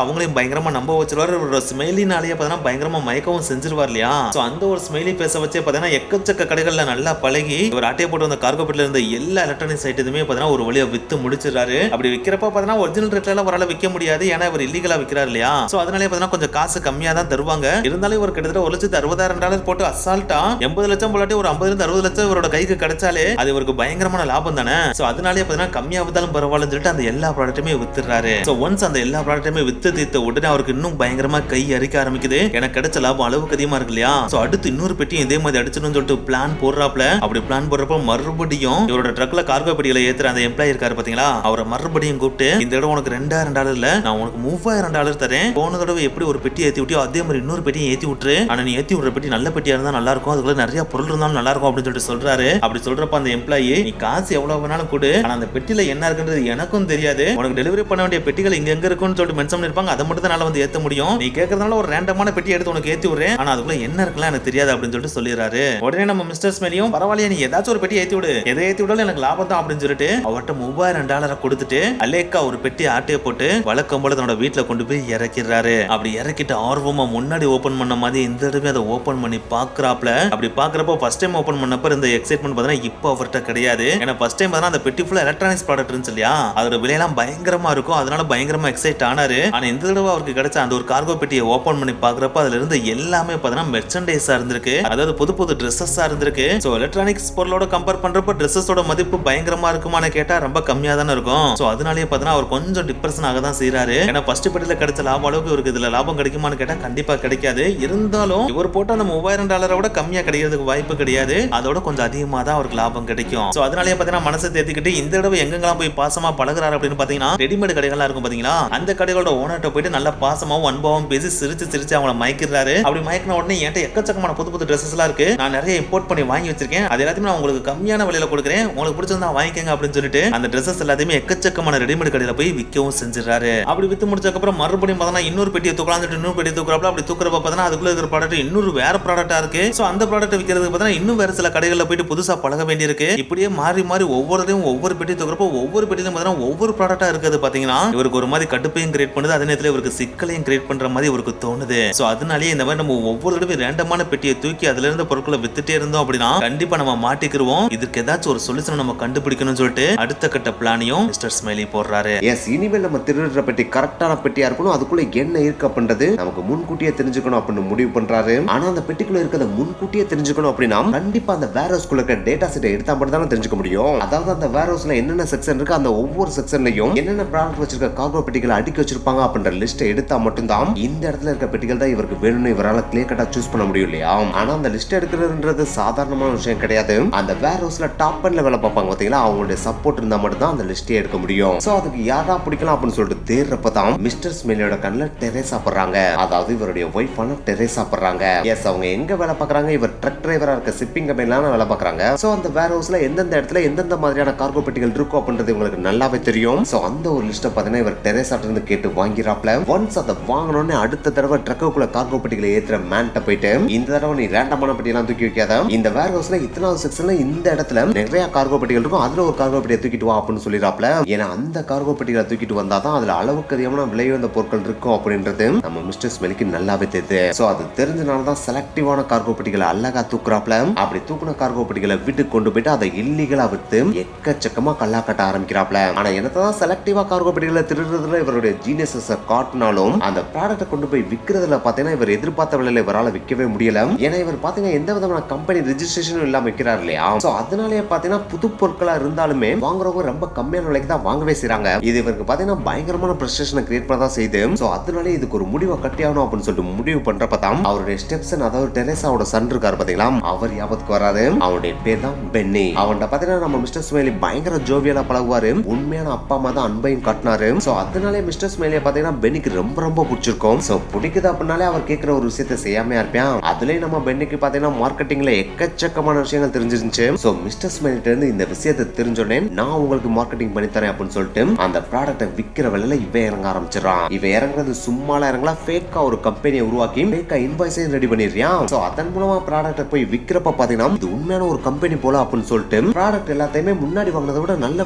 அவங்களையும் பயங்கரமா நம்ப வச்சிருவாரு. ஒரு ஸ்மைலினாலேயே பார்த்தீங்கன்னா பயங்கரமா மயக்கவும் செஞ்சிருவார் இல்லையா. சோ அந்த ஒரு ஸ்மைலி பேச வச்சே பார்த்தீங்கன்னா எக்கச்சக்க கடைகள்ல நல்லா பழகி ஒரு ஆட்டையை போட்டு வந்த கார்கோ பெட்டில இருந்த எல்லா எலக்ட்ரானிக்ஸ் ஐட்டத்துமே பார்த்தீங்கன்னா ஒரு வழியா வித்து முடிச்சிடறாரு. அப்படி விற்கிறப்ப பார்த்தீங்கன்னா ஒரிஜினல் ரேட்ல எல்லாம் அவரால் விற்க முடியாது. ஏன்னா இவர் இல்லீகலா விற்கிறார் இல்லையா. சோ அதனாலே பார்த்தீங்கன்னா கொஞ்சம் காசு கம்மியா தான் தருவாங்க. இருந்தாலும் இவர் கிட்டத்தட்ட $1,60,000 போட்டு அசால்ட்டா 80 லட்சம் போலாட்டி ஒரு 50-60 லட்சம் இவரோட கைக்கு கிடைச்சாலே அது இவருக்கு பயங்கரமான லாபம் தானே. சோ அதனாலே பார்த்தீங்கன்னா கம்மியா வித்தாலும் பரவாயில்லன்னு சொல்லிட்டு அந்த எல்லா ப்ராடக்ட்டுமே வித்துறாரு. சோ ஒன்ஸ் அந்த எல்லா ப்ராடக்ட்டுமே வித்து தீர்த்த உடனே அவருக்கு இன்னும் பயங்கரமா கை அரிக்க ஆரம்பிக்குது. எனக்கு கிடைச்ச லாபம் அளவுக்கு அதிகமா இருக்கு இல்லையா. சோ அடுத்து இன்னொரு பெட்டியும் இதே மாதிரி அடிச்சிடணும்னு சொல்லிட்டு பிளான் போடுறாப்ல. அப்படி பிளான் போடுறப்ப மறுபடியும் இவரோட ட்ரக்ல கார்கோ பெட்டியில ஏத்துற அந்த எம்ப்ளாயி இருக்காரு பாத்தீங்களா, அவரை மறுபடியும் கூப்பிட்டு இந்த இடம் உனக்கு $2,000 இல்ல, நான் உனக்கு $3,000 தரேன். போன தடவை எப்படி ஒரு பெட்டி ஏத்தி விட்டியோ அதே மாதிரி இன்னொரு பெட்டியை ஏத்தி விட்டுரு. ஆனா நீ ஏத்தி விடுற பெட்டி நல்ல பெட்டியா இருந்தா நல்லா இருக்கும், அதுக்குள்ள நிறைய பொருள் இருந்தாலும் நல்லா இருக்கும் அப்படின்னு சொல்லிட்டு சொல்றாரு. அப்படி சொல்றப்ப அந்த எம்ப்ளாயி நீ காசு எவ்வளவு வேணாலும் கொடு, ஆனா அந்த பெட்டியில என்ன இருக்குன்றது எனக்கும் தெரியாது, உனக்கு டெலிவரி பண்ண வேண்டிய பெட்டிகள் இங்க எங்க இருக்குன்னு சொல்லிட்டு மென்ஷன் பண்ணிருப்பாங்க, அதை மட்டும் தான் வந்து ஏத்த முடியும். நீ கேட்கறதுனால ஒரு ரேண்டமான பெட்டி எடுத்து உனக்கு ஏத்தி விடுறேன், ஆனா அதுக்குள்ள என்ன இருக்கலாம் எனக்கு தெரியாது அப்படின்னு சொல்லிட்டு சொல்லிடுறாரு. உடனே நம்ம மிஸ்டர் ஸ்மெலியும் பரவாயில்லையா நீ ஏதாச்சும் ஒரு பெட்டி ஏத்தி விடு, எதை ஏத்தி விடாலும் எனக்கு லாபம் தான் அப்படின்னு சொல்லிட்டு அவர்கிட்ட $3,000 கொடுத்துட்டு அலேக்கா ஒரு பெட்டி ஆட்டையை போட்டு வழக்கம் போல தன்னோட வீட்டுல கொண்டு போய் இறக்கிறாரு. அப்படி இறக்கிட்டு ஆர்வமா முன்னாடி ஓபன் பண்ண மாதிரி இந்த தடவை அதை ஓபன் பண்ணி பாக்குறாப்ல. அப்படி பாக்குறப்ப ஃபர்ஸ்ட் டைம் ஓபன் பண்ணப்ப இந்த எக்ஸைட்மெண்ட் பார்த்தீங்கன்னா இப்போ அவர்கிட்ட கிடையாது. ஏன்னா ஃபர்ஸ்ட் டைம் பார்த்தா அந்த பெட்டி ஃபுல்லா எலக்ட்ரானிக்ஸ் ப்ராடக்ட் இருந்துச்சு இல்லையா, அதோட விலையெல்லாம் பயங்கரமா இருக்கும், அதனால பயங்கரமா எக்ஸைட் ஆனாரு. ஆனா இந்த தடவை அவருக்கு கிடைச்ச அந்த ஒரு கார்கோ பெட்டியை ஓபன் பண்ணி பாக்குறப்ப அதுல இருந்து எல்லாமே பார்த்தீங்கன்னா மெர்ச்சன்டைஸா இருந்திருக்கு, அதாவது புது புது ட்ரெஸ்ஸஸா இருந்திருக்கு. சோ எலக்ட்ரானிக்ஸ் பொருளோட கம்பேர் பண்றப்ப ட்ரெஸ்ஸஸோட மதிப்பு பயங்கரமா இருக்குமான்னு கேட்டா ரொம்ப கம்மியா தானே இருக்கும். சோ அதனாலேயே பார்த்தீங்கன்னா அவர் கொஞ்சம் டிப்ரெஷன் ஆக தான் செய்யறாரு. ஏன்னா ஃபர்ஸ்ட் பெட்டியில கிடைச்ச லாபம் அளவுக்கு இவருக்கு இதுல லாபம் கிடைக்குமான்னு கேட்டா கண்டிப்பா கிடைக்காது. இருந்தாலும் இவர் போட்ட அந்த $3,000 விட கம்மியா கிடைக்கிறதுக்கு வாய்ப்பு கிடையாது, அதோட கொஞ்சம் அதிகமா தான் அவருக்கு லாபம் கிடைக்கும். சோ அதனாலேயே பார்த்தீங்கன்னா மனசை தேத்திக்கிட்டு இந்த தடவை எங்கெல்லாம் போய் பாசமா பழகுறாரு அப்படின்னு பாத்தீங்கன்னா ரெடிமேட் கடைகள்லாம் இருக்கும் பாத்தீங்களா, அந்த கடைகளோட ஓனர்கிட்ட போயிட்டு நல்ல பாசமாவும் அன்பாவும் பேசி சிரிச்சு அவங்கள மயக்கிறாரு. அப்படி மயக்கின உடனே என்கிட்ட எக்கச்சக்கமான புது புது ட்ரெஸ்ஸஸ் எல்லாம் இருக்கு, நான் நிறைய இம்போர்ட் பண்ணி வாங்கி வச்சிருக்கேன், அது எல்லாத்தையும் நான் உங்களுக்கு கம்மியான விலையில கொடுக்குறேன், உங்களுக்கு பிடிச்சிருந்தா வாங்கிக்கங்க அப்படின்னு சொல்லிட்டு அந்த ட்ரெஸ்ஸஸ் எல்லாத்தையுமே எக்கச்சக்கமான ரெடிமேட் கடையில போய் விற்கவும் செஞ்சிடறாரு. அப்படி வித்து முடிச்சதுக்கு அப்புறம் மறுபடியும் பார்த்தா இன்னொரு பெட்டியை தூக்கலாம் சொல்லிட்டு இன்னொரு பெட்டியை தூக்குறாப்ல. அப்படி தூக்குறப்ப பார்த்தா அதுக்குள்ள இருக்கிற ப்ராடக்ட் இன்னொரு வேற ப்ராடக்டா இருக்கு. சோ அந்த ப்ராடக்ட் விற்கிறதுக்கு பார்த்தா இன்னும் வேற சில கடைகள்ல போயிட்டு புதுசா பழக வேண்டியிருக்கு. இப்படியே மாறி மாறி ஒவ்வொருத்தையும் ஒவ்வொரு பெட்டி தூக்குறப்போ ஒவ்வொரு பெட்டியிலும் பார்த்தா ஒவ்வொரு ப்ராடக்டா இருக்குது பாத்தீங்கன்னா இவருக்கு ஒரு மாதிரி கடுப்பையும் கிரியேட் பண்ணுது, அதே நேரத்தில் இவருக்கு சிக்கலையும் கிரியேட் பண்ற மாதிரி இவருக்கு தோணுது. சோ அதனாலேயே இந்த மாதிரி நம்ம ஒவ்வொரு தடவை ரேண்டமான பெட்டியை தூக்கி அதுல இருந்த பொருட்களை வித்துட்டே இருந்தோம் அப்படின்னா கண்டிப்பா நம்ம மாட்டிக்கிருவோம். இதுக்கு ஏதாச்சும் ஒரு சொல்யூஷன் நம்ம கண்டுபிடிக்கணும்னு சொல்லிட்டு அடுத்த கட்ட பிளானையும் மிஸ்டர் ஸ்மைலி போடுறாரு. எஸ், இனிமேல் நம்ம திருடுற பெட்டி கரெக்டான பெட்டியா இருக்கணும், அதுக்குள்ள என்ன இருக்கு அப்படின்றது நமக்கு முன்கூட்டியே தெரிஞ்சுக்கணும் அப்படின்னு முடிவு பண்றாரு. ஆனா அந்த பெட்டிக்குள்ள இருக்கிறத முன்கூட்டியே தெரிஞ்சுக்கணும் அப்படின்னா கண்டிப்பா அந்த வேர் ஹவுஸ்க்குள்ள இருக்க டேட்டா செட்டை எடுத்தா மட்டும் தான் தெரிஞ்சுக்க முடியும். அதாவது அந்த வேர் ஹவுஸ்ல என்னென்ன செக்ஷன் இருக்கு, அந்த ஒவ்வொரு செக்ஷன்லயும் என்னென்ன ப்ராடக்ட் வச்சிருக்க கார்கோ பெட்டிகளை அடுக்கி வச்சிருப்பாங்க அப்படின்ற லிஸ்ட்டை எடுத்தா மட்டும்தான் இந்த இடத்துல இருக்க பெட்டிகள் தான் இவருக்கு வேணும்னு இவரால் கிளியர் கட்டா சூஸ் பண்ண முடியும் இல்லையா. ஆனா அந்த லிஸ்ட் எடுக்கிறதுன்றது சாதாரணமான விஷயம் கிடையாது. அந்த வேர் ஹவுஸ்ல டாப் அண்ட்ல வேலை பார்ப்பாங்க பாத்தீங்களா, அவங்களுடைய சப்போர்ட் இருந்தா மட்டும் தான் அந்த லிஸ்ட்டை எடுக்க முடியும். சோ அதுக்கு யாரா பிடிக்கலாம் அப்படின்னு சொல்லிட்டு தேடுறப்பதான் மிஸ்டர் ஸ்மெலியோட கண்ணுல டெரேசா படுறாங்க, அதாவது இவருடைய ஒய்ஃபான டெரேசா படுறாங்க. எஸ், அவங்க எங்க வேலை பார்க்கறாங்க, இவர் ட்ரக் டிரைவரா இருக்க ஷிப்பிங் கம்பெனில வேலை பார்க்கறாங்க. சோ அந்த வேர் ஹவுஸ்ல எந்தெந்த இடத்துல எந்தெந்த மாதிரியான கார்கோ பெட்டிகள் இருக்கும் அப்படின்றது உங்களுக்கு நல்லாவே தெரியும். சோ அந்த ஒரு லிஸ்ட்டை பார்த்தீங்கன்னா இவர் டெரேசாட்ட இருந்து கேட்டு வாங்கிறாப்ல. ஒன்ஸ் அதை வாங்கினோடனே அடுத்த தடவை ட்ரக்குக்குள்ள கார்கோ பெட்டிகளை ஏத்துற மேன்ட்ட போயிட்டு இந்த தடவை நீ ரேண்டமான பெட்டியெல்லாம் தூக்கி வைக்காத, இந்த வேர் ஹவுஸ்ல இத்தனாவது செக்ஷன்ல இந்த இடத்துல நிறைய கார்கோ பெட்டிகள் இருக்கும், அதுல ஒரு கார்கோ பெட்டியை தூக்கிட்டு வா அப்படின்னு சொல்லிடுறாப்ல. ஏன்னா அந்த கார்கோ பெட்டிகளை தூக்கிட்டு வந்தாதான் அதுல அளவுக்கு அதிகமான விலை வந்த பொருட்கள் இருக்கும் அப்படின்றது நம்ம மிஸ்டர் ஸ்மெலிக்கு நல்லாவே தெரியுது. சோ அது தெரிஞ்சனாலதான் செலக்டிவான கார்கோ பெட்டிகளை அழகா தூக்குறாப்ல. அப்படி தூக்குன கார்கோ பெட்டிகளை வீட்டுக்கு கொண்டு போயிட்டு அதை இல்லீகலா வித்து எக்கச்சக்கமா கல்லா கட்ட ஆரம்பிக்கிறாப்ல. ஆனா என்னதான் செலக்டிவா கார்கோ பெட்டிகளை திருடுறதுல இவருடைய ஜீனியஸ காட்டினாலும் அந்த ப்ராடக்ட்டை கொண்டு போய் விக்கிறதுல பாத்தீங்கன்னா இவர் எதிர்பார்த்த விலையில இவரால விற்கவே முடியல. ஏன்னா இவர் பாத்தீங்கன்னா எந்த விதமான கம்பெனி ரெஜிஸ்ட்ரேஷனும் இல்லாம விற்கிறார் இல்லையா. சோ அதனாலேயே பாத்தீங்கன்னா புது பொருட்களா இருந்தாலுமே வாங்குறவங்க ரொம்ப கம்மியான விலைக்கு தான் வாங்கவே செய்றாங்க. இது இவருக்கு பாத்தீங்கன்னா பயங்கரமான பிரஸ்ட்ரேஷனை கிரியேட் பண்ண தான் செய்யுது. சோ அதனாலே இதுக்கு ஒரு முடிவை கட்டி ஆகணும் அப்படின்னு சொல்லிட்டு முடிவு பண்றப்பதான் அவருடைய ஸ்டெப்சன், அதாவது டெரேசாவோட சன் இருக்காரு பாத்தீங்களா, அவர் ஞாபகத்துக்கு வராது. அவனுடைய பேர் தான் பென்னி. அவன்கிட்ட பாத்தீங்கன்னா நம்ம மிஸ்டர் ஸ்மெலி பயங்கர ஜோவியலா பழகுவாரு. உண்மையான அப்பா அம்மா தான் அன்பையும் காட்டினாரு. சோ அதனாலே மிஸ்டர் ஸ்மெலியை பாத்தீங்கன்னா பென்னிக்கு ரொம்ப ரொம்ப பிடிச்சிருக்கும். சோ பிடிக்குது அப்படின்னாலே அவர் கேட்கிற ஒரு விஷயத்தை செய்யாம இருப்பான். அதுலயும் நம்ம பென்னிக்கு பாத்தீங்கன்னா மார்க்கெட்டிங்ல எக்கச்சக்கமான விஷயங்கள் தெரிஞ்சிருந்துச்சு. சோ மிஸ்டர் ஸ்மெலிட்ட இருந்து இந்த விஷயத்தை தெரிஞ்சோடனே நான் உங்களுக்கு மார்க்கெட்டிங் பண்ணி தரேன் அப்படின்னு சொல்லிட்டு அந்த ப்ராடக்ட்டை விக்கிற விலையில இவன் இறங்க ஆரம்பிச்சிடறான். இவன் இறங்குறது சும்மால இறங்கலாம், ஃபேக்கா ஒரு கம்பெனியை உருவாக்கி ஃபேக்கா இன்வாய்ஸையும் ரெடி பண்ணிடுறான். சோ அதன் மூலமா ப்ராடக்ட்டை போய் விக்கிறப்ப பாத்தீங்கன்னா இது உண்மையான ஒரு கம்பெனி போல அப்படின்னு சொல்லிட்டு ப்ராடக்ட் எல்லாத்தையுமே முன்னாடி வாங்கினதை விட நல்ல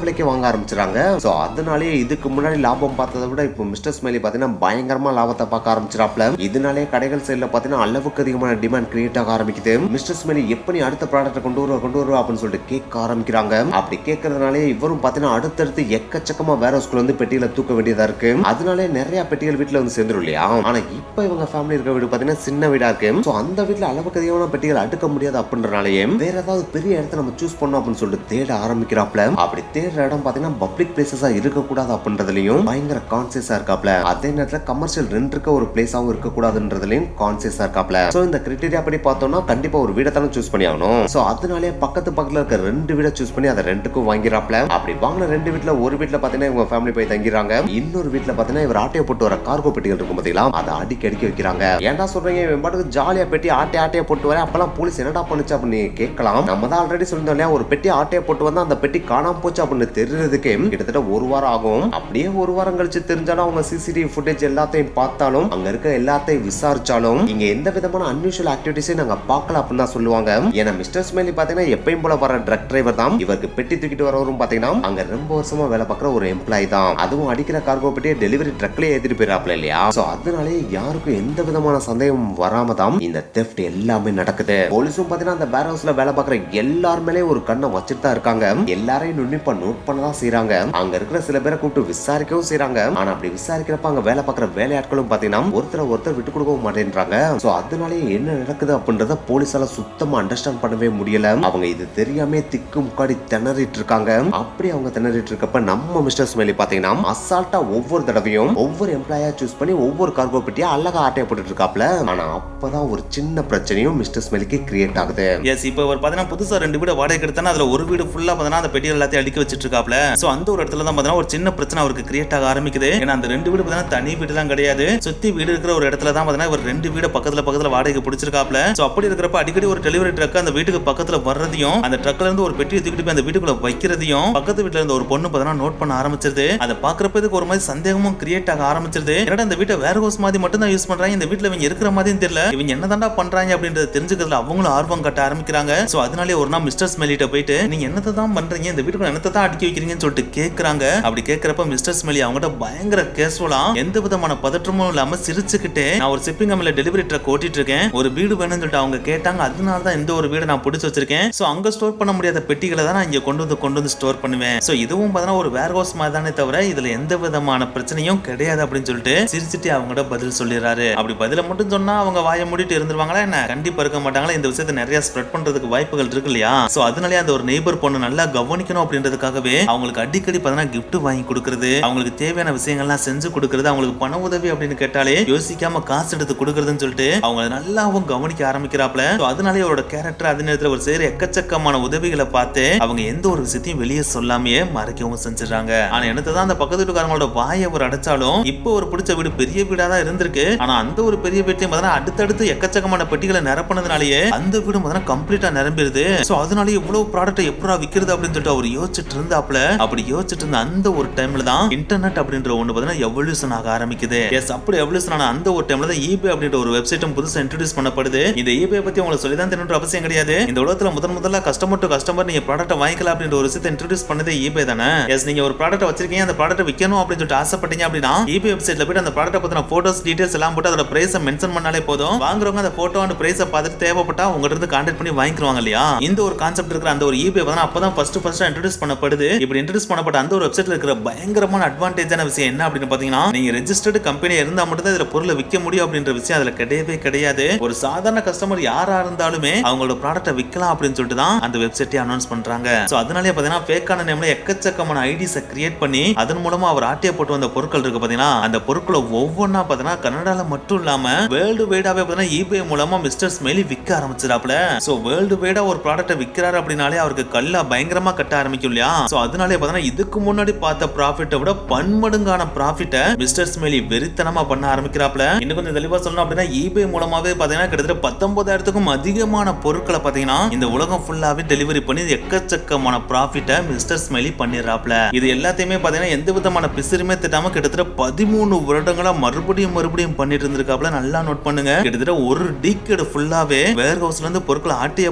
விலைக்கு வாங்க ஆரம்பிச்சிடறாங்க. சோ அதனாலேயே இதுக்கு முன்னாடி லாபம் பார்த்ததை விட இப்போ மிஸ்டர் ஸ்மெலி பாத்தீங்கன்னா பயங்கரமா லாபத்தை பார்க்க ஆரம்பிச்சிடாப்ல. இதனாலே கடைகள் சைடுல பாத்தீங்கன்னா அளவுக்கு அதிகமான டிமாண்ட் கிரியேட் ஆக ஆரம்பிக்குது. மிஸ்டர் ஸ்மெலி எப்படி அடுத்த ப்ராடக்ட்டை கொண்டு வருவா அப்படின்னு சொல்லிட்டு கேட்க ஆரம்பிக்கிறாங்க. அப்படி கேட்கறதுனாலே இவரும் பாத்தீங்கன்னா அடுத்தடுத்து எக்கச்சக்கமா வேர் ஹவுஸ்க்குள்ள வந்து பெட்டியில தூக்க வேண்டியதா இருக்கு. அதனாலே நிறைய பெட்டிகள் வீட்டுல வந்து சேர்ந்துரும் இல்லையா. ஆனா இப்ப இவங்க ஃபேமிலி இருக்க வீடு பாத்தீங்கன்னா சின்ன வீடா இருக்கு. சோ அந்த வீட்டுல அளவுக்கு அதிகமான பெட்டிகள் அடுக்க முடியாது அப்படின்றனாலேயே வேற ஏதாவது பெரிய இடத்த நம்ம சூஸ் பண்ணோம் அப்படின்னு சொல்லிட்டு தேட ஆரம்பிக்கிறாப்ல. அப்படி தேடுற இடம் பாத்தீங்கன்னா பப்ளிக் பிளேசஸா இருக்க கூடாது அப்படின்றதுலயும் பயங்கர கான்சியஸா இருக்காப்ல. அதே நேரத்துல கமர்ஷியல் ரெண்ட் இருக்க ஒரு பிளேஸாவும் இருக்க கூடாதுன்றதுலயும் கான்சியஸா இருக்காப்ல. சோ இந்த கிரைட்டீரியா படி பார்த்தோம்னா கண்டிப்பா ஒரு வீடை தானே சூஸ் பண்ணி ஆகணும். சோ அதனாலே பக்கத்துல இருக்க 2 வீடை சூஸ் பண்ணி அதை ரெண்டுக்கும் வாங்கிறாப்ல. அப்படி வாங்கின 2 வீட்டுல ஒரு வீட்டுல பாத்தீங்கன்னா இவங்க ஃபேமிலி போய் தங்கிறாங்க. இன்னொரு வீட்டுல பாத்தீங்கன்னா இவர் ஆட்டையை போட்டு வர கார்கோ பெட்டிகள் இருக்கும் பாத்தீங்களா, அதை அடிக்கடிக்க வைக்கிறாங்க. ஏன்டா சொல்றீங்க, இவன் பாட்டுக்கு ஜாலியா பெட்டி ஆட்டையை போட்டு வர, அப்பெல்லாம் போலீஸ் என்னடா பண்ணுச்சு அப்படின்னு கேட்கலாம். நம்ம தான் ஆல்ரெடி சொல்லிருந்தோம் இல்லையா, ஒரு பெட்டி ஆட்டையை போட்டு வந்தா அந்த பெட்டி காணாம போச்சு அப்படின்னு தெரிஞ்சதுக்கு கிட்டத்தட்ட 1 வாரம் ஆகும். அப்படியே 1 வாரம் கழிச்சு தெரிஞ்சாலும் அவங்க சிசிடிவி ஃபுட்டேஜ் எல்லாத்தையும் பார்த்தாலும் அங்க இருக்க எல்லாத்தையும் விசாரிச்சாலும் இங்க எந்த விதமான அன்யூஷுவல் ஆக்டிவிட்டிஸையும் நாங்க பார்க்கல அப்படின்னு தான் சொல்லுவாங்க. ஏன்னா மிஸ்டர் ஸ்மெலி பாத்தீங்கன்னா எப்பயும் போல வர ட்ரக் டிரைவர் தான். இவருக்கு பெட்டி தூக்கிட்டு வரவரும் பாத்தீங்கன்னா அங்க ரொம்ப வருஷமா வேலை பார்க்குற ஒரு எம்ப்ளாயி தான். அதுவும் அடிக்கிற கார்கோ பெட்டியை டெலிவரி ட்ரக்லயே ஏத்திட்டு போயிடாப்ல இல்லையா. சோ அதனாலே யாருக்கும் எந்த விதமான சந்தேகம் வராம தான் இந்த தெஃப்ட் எல்லாமே நடக்குது. போலீஸும் பாத்தீங்கன்னா அந்த வேர் ஹவுஸ்ல வேலை பார்க்குற எல்லாருமே ஒரு கண்ணை வச்சுட்டு தான் இருக்காங்க. எல்லாரையும் நுண்ணிப்பா நோட் பண்ணதான் செய்யறாங்க. அங்க இருக்கிற சில பேரை கூப்பிட்டு விசாரிக்கவும் செய்யறாங்க. ஆனா அப்படி விசாரிக்கிறப்ப அங்க வேலை பார்க்குற வேலையாட்களும் பாத்தீங்கன்னா ஒருத்தர் விட்டு கொடுக்கவும் மாட்டேன்றாங்க. சோ அதனாலே என்ன நடக்குது அப்படின்றத போலீஸால சுத்தமா அண்டர்ஸ்டாண்ட் பண்ணவே முடியல. அவங்க இது தெரியாம திக்கு முக்காடி திணறிட்டு இருக்காங்க. அப்படி அவங்க திணறிட்டு இருக்கப்ப நம்ம மிஸ்டர் ஸ்மெலி பாத்தீங்கன்னா அசால்ட்டா ஒவ்வொரு தடவையும் ஒவ்வொரு எம்ப்ளாயா சூஸ் பண்ணி ஒவ்வொரு கார்கோ பெட்டியா அழகா ஆட்டையை போட்டுட்டு இருக்காப்ல. ஆனா அப்பதான் ஒரு சின்ன பிரச்சனையும் மிஸ்டர் ஸ்மெலிக்கு கிரியேட் ஆகுது. எஸ், இப்போ ஒரு பாத்தீங்கன்னா புதுசா 2 வீடு வாடகை எடுத்தானா அதுல ஒரு வீடு ஃபுல்லா பாத்தீங்கன்னா அந்த பெட்டிகள் எல்லாத்தையும் அடிக்க வச்சிட்டு இருக்காப்ல. சோ அந்த ஒரு இடத்துல தான் பாத்தீங்கன்னா ஒரு சின்ன பிரச்சனை அவருக்கு கிரியேட் ஆக ஆரம்பிக்குது. ஏன்னா அந்த 2 வீடு பாத்தீங்கன்னா தனி வீடு தான் கிடையாது, சுத்தி வீடு இருக்கிற ஒரு இடத்துல தான் பாத்தீங்கன்னா இவர் 2 வீடு பக்கத்துல வாடகை பிடிச்சிருக்காப்ல. சோ அப்படி இருக்கிறப்ப அடிக்கடி ஒரு டெலிவரி ட்ரக் அந்த வீட்டுக்கு பக்கத்துல வர்றதையும் அந்த ட்ரக்ல இருந்து ஒரு பெட்டியை தூக்கிட்டு போய் அந்த வீட்டுக்குள்ள வைக்கிறதையும் பக்கத்து வீட்டுல இருந்து ஒரு பொண்ணு பாத்தீங்கன்னா நோட் பண்ண ஆரம்பிச்சிருது. அதை பாக்குறப்ப இதுக்கு ஒரு மாதிரி சந்தேகமும் கிரியேட் ஆக ஆரம்பிச்சிருது. என்னடா இந்த வீட்டை வேர் ஹவுஸ் மாதிரி மட்டும் தான் யூஸ் பண்றாங்க, இந்த வீட்டுல இவங்க இருக்கிற மாதிரியும் தெரியல, இவங்க என்னதான்டா பண்றாங்க அப்படின்றத தெரிஞ்சுக்கிறதுல அவங்களும் ஆர்வம் காட்ட ஆரம்பிக்கிறாங்க. சோ அதனாலே ஒரு நாள் மிஸ்டர் ஸ்மெலிட்ட போயிட்டு நீங்க என்னத்தை தான் பண்றீங்க, இந்த வீட்டுக்குள்ள என்னத்தை தான் அடிக்க வைக்கிறீங்கன்னு சொல்லிட்டு கேக்குறாங்க. அப்படி கேட்கிறப்ப மிஸ்டர் ஸ்மெலி அவங்ககிட்ட பயங்கர கேஷுவலா எந்த விதமான பதற்றமும் இல்லாம சிரிச்சுக்கிட்டே நான் ஒரு ஷிப்பிங் கம்பெனில டெலிவரி ட்ரக் ஓட்டிட்டு இருக்கேன், ஒரு வீடு வேணும்னு சொல்லிட்டு அவங்க கேட்டாங்க, அதனால தான் இந்த ஒரு வீடு நான் பிடிச்சு வச்சிருக்கேன். சோ அங்க ஸ்டோர் பண்ண முடியாத பெட்டிகளை தான் நான் இங்க கொண்டு வந்து ஸ்டோர் பண்ணுவேன். சோ இதுவும் பார்த்தா ஒரு வேர் ஹவுஸ் மாதிரி தானே தவிர இதுல எந்த விதமான பிரச்சனையும் கிடையாது அப்படின்னு சொல்லிட்டு சிரிச்சுட்டு அவங்ககிட்ட பதில் சொல்லிடுறாரு. அப்படி பதில மட்டும் சொன்னா அவங்க வாயை மூடிட்டு இருந்துருவாங்களா என்ன? கண்டிப்பா இருக்க மாட்டாங்களா. இந்த விஷயத்தை நிறைய ஸ்ப்ரெட் பண்றதுக்கு வாய்ப்புகள் இருக்கு இல்லையா. சோ அதனாலே அந்த ஒரு நெய்பர் பொண்ணு நல்லா கவனிக்கணும் அப்படின்றதுக்காகவே அவங்களுக்கு அடிக்கடி பார்த்தா கிஃப்ட் வாங்கி கொடுக்கறது, அவங்களுக்கு தேவையான விஷயங்கள்லாம் செஞ்சு கொடுக்கறது, அவங்களுக்கு பண உதவி அப்படின்னு கேட்டாலே யோசிக்காம காசு எடுத்து கொடுக்கறதுன்னு சொல்லிட்டு அவங்க நல்லாவும் கவனிக்க ஆரம்பிக்கிறாப்ல. அதனாலே அவரோட கேரக்டர் அதே நேரத்தில் ஒரு செய்யற எக்கச்சக்கமான உதவிகளை பார்த்து அவங்க எந்த ஒரு விஷயத்தையும் வெளியே சொல்லாமையே மறைக்கவும் செஞ்சிடறாங்க. ஆனா என்னதான் அந்த பக்கத்து வீட்டுக்காரங்களோட வாயை அவர் அடைச்சாலும் இப்போ ஒரு பிடிச்ச வீடு பெரிய வீடா தான் இருந்திருக்கு. ஆனா அந்த ஒரு பெரிய வீட்டையும் அடுத்தடுத்து எக்கச்சக்கமான பெட்டிகளை நிரப்பினதுனாலேயே அந்த வீடு கம்ப்ளீட்டா நிரம்பிடுது. சோ அதனால இவ்வளவு ப்ராடக்ட் எப்படா விக்கிறது அப்படின்னு சொல்லிட்டு அவர் யோசிச்சுட்டு இருந்தாப்ல. அப்படி யோசிச்சுட்டு இருந்த அந்த அந்த ஒரு டைம்ல தான் இன்டர்நெட் அப்படின்ற ஒண்ணு பாத்தீங்கன்னா எவல்யூஷன் ஆக ஆரம்பிக்குது. எஸ், அப்படி எவல்யூஷன் ஆன அந்த ஒரு டைம்ல தான் eBay அப்படின்ற ஒரு வெப்சைட்டும் புதுசா இன்ட்ரோடியூஸ் பண்ணப்படுது. இந்த eBay பத்தி உங்களுக்கு சொல்லி தான் தெரியணும்ன்ற அவசியம் கிடையாது. இந்த உலகத்துல முதல்ல கஸ்டமர் டு கஸ்டமர் நீங்க ப்ராடக்ட்டை வாங்கிக்கலாம் அப்படின்ற ஒரு விஷயத்தை இன்ட்ரோடியூஸ் பண்ணதே eBay தானே. எஸ், நீங்க ஒரு ப்ராடக்ட்டை வச்சிருக்கீங்க, அந்த ப்ராடக்ட்டை விற்கணும் அப்படின்னு சொல்லிட்டு ஆசைப்பட்டீங்க அப்படின்னா eBay வெப்சைட்ல போய் அந்த ப்ராடக்ட்டை பத்தின போட்டோஸ் டீடைல்ஸ் எல்லாம் போட்டு அதோட பிரைஸை மென்ஷன் பண்ணாலே போதும். வாங்குறவங்க அந்த போட்டோ அண்ட் பிரைஸை பார்த்துட்டு தேவைப்பட்டா உங்ககிட்ட இருந்து கான்டாக்ட் பண்ணி வாங்கிக்குவாங்க இல்லையா. இந்த ஒரு கான்செப்ட் இருக்கிற அந்த ஒரு eBay வந்து அப்பதான் ஃபர்ஸ்ட் இன்ட்ரோடியூஸ் பண்ணப்படுது. இப்படி இன்ட்ரோடியூஸ் பண்ணப்பட்ட அந்த ஒரு வெப்சைட்ல இருக்கிற பயங்கரமான அட்வான்டேஜான விஷயம் என்ன அப்படின்னு பாத்தீங்கன்னா, நீங்க ரெஜிஸ்டர்டு கம்பெனி இருந்தா மட்டும் தான் இதுல பொருளை விற்க முடியும் அப்படின்ற விஷயம் அதுல கிடையவே கிடையாது. ஒரு சாதாரண கஸ்டமர் யாரா இருந்தாலுமே அவங்களோட ப்ராடக்ட்டை விற்கலாம் அப்படின்னு சொல்லிட்டு தான் அந்த வெப்சைட்டை அனௌன்ஸ் பண்றாங்க. சோ அதனாலே பாத்தீங்கன்னா ஃபேக்கான நேம்ல எக்கச்சக்கமான ஐடிஸை கிரியேட் பண்ணி அதன் மூலமா அவர் ஆட்டிய போட்டு வந்த பொருட்கள் இருக்கு பாத்தீங்கன்னா, அந்த பொருட்களை ஒவ்வொன்னா பாத்தீங்கன்னா கனடால மட்டும் இல்லாம வேர்ல்டு வைடாவே பாத்தீங்கன்னா eBay மூலமா மிஸ்டர் ஸ்மைலி விற்க ஆரம்பிச்சிராப்ல. சோ வேர்ல்டு வைடா ஒரு ப்ராடக்ட்டை விற்கிறாரு அப்படினாலே அவருக்கு கல்லா பயங்கரமா கட்ட ஆரம்பிக்கும் இல்லையா. சோ அதனாலே பாத்தீங்கன்னா இதுக்கு முன்னாடி பார்த்த ப்ராஃபிட்டை விட பன்மடங்கான ப்ராஃபிட்டை மிஸ்டர் ஸ்மைலி வெறித்தனமா பண்ண ஆரம்பிக்கிறாப்ல. இன்னும் கொஞ்சம் தெளிவா சொல்லணும் அப்படின்னா eBay மூலமாவே பாத்தீங்கன்னா கிட்டத்தட்ட 19,000க்கும் அதிகமான பொருட்களை பாத்தீங்கன்னா இந்த உலகம் ஃபுல்லாவே டெலிவரி பண்ணி எக்கச்சக்கமான ப்ராஃபிட்டை மிஸ்டர் ஸ்மைலி பண்ணிடுறாப்ல. இது எல்லாத்தையுமே பாத்தீங்கன்னா எந்த விதமான பிசிறுமே திட்டாம கிட்டத்தட்ட 13 வருடங்களா மறுபடியும் பண்ணிட்டு இருந்திருக்காப்ல. நல்லா நோட் பண்ணுங்க. கிட்டத்தட்ட ஒரு டீக்கேட் ஃபுல்லாவே வேர் ஹவுஸ்ல இருந்து பொருட்களை ஆட்டிய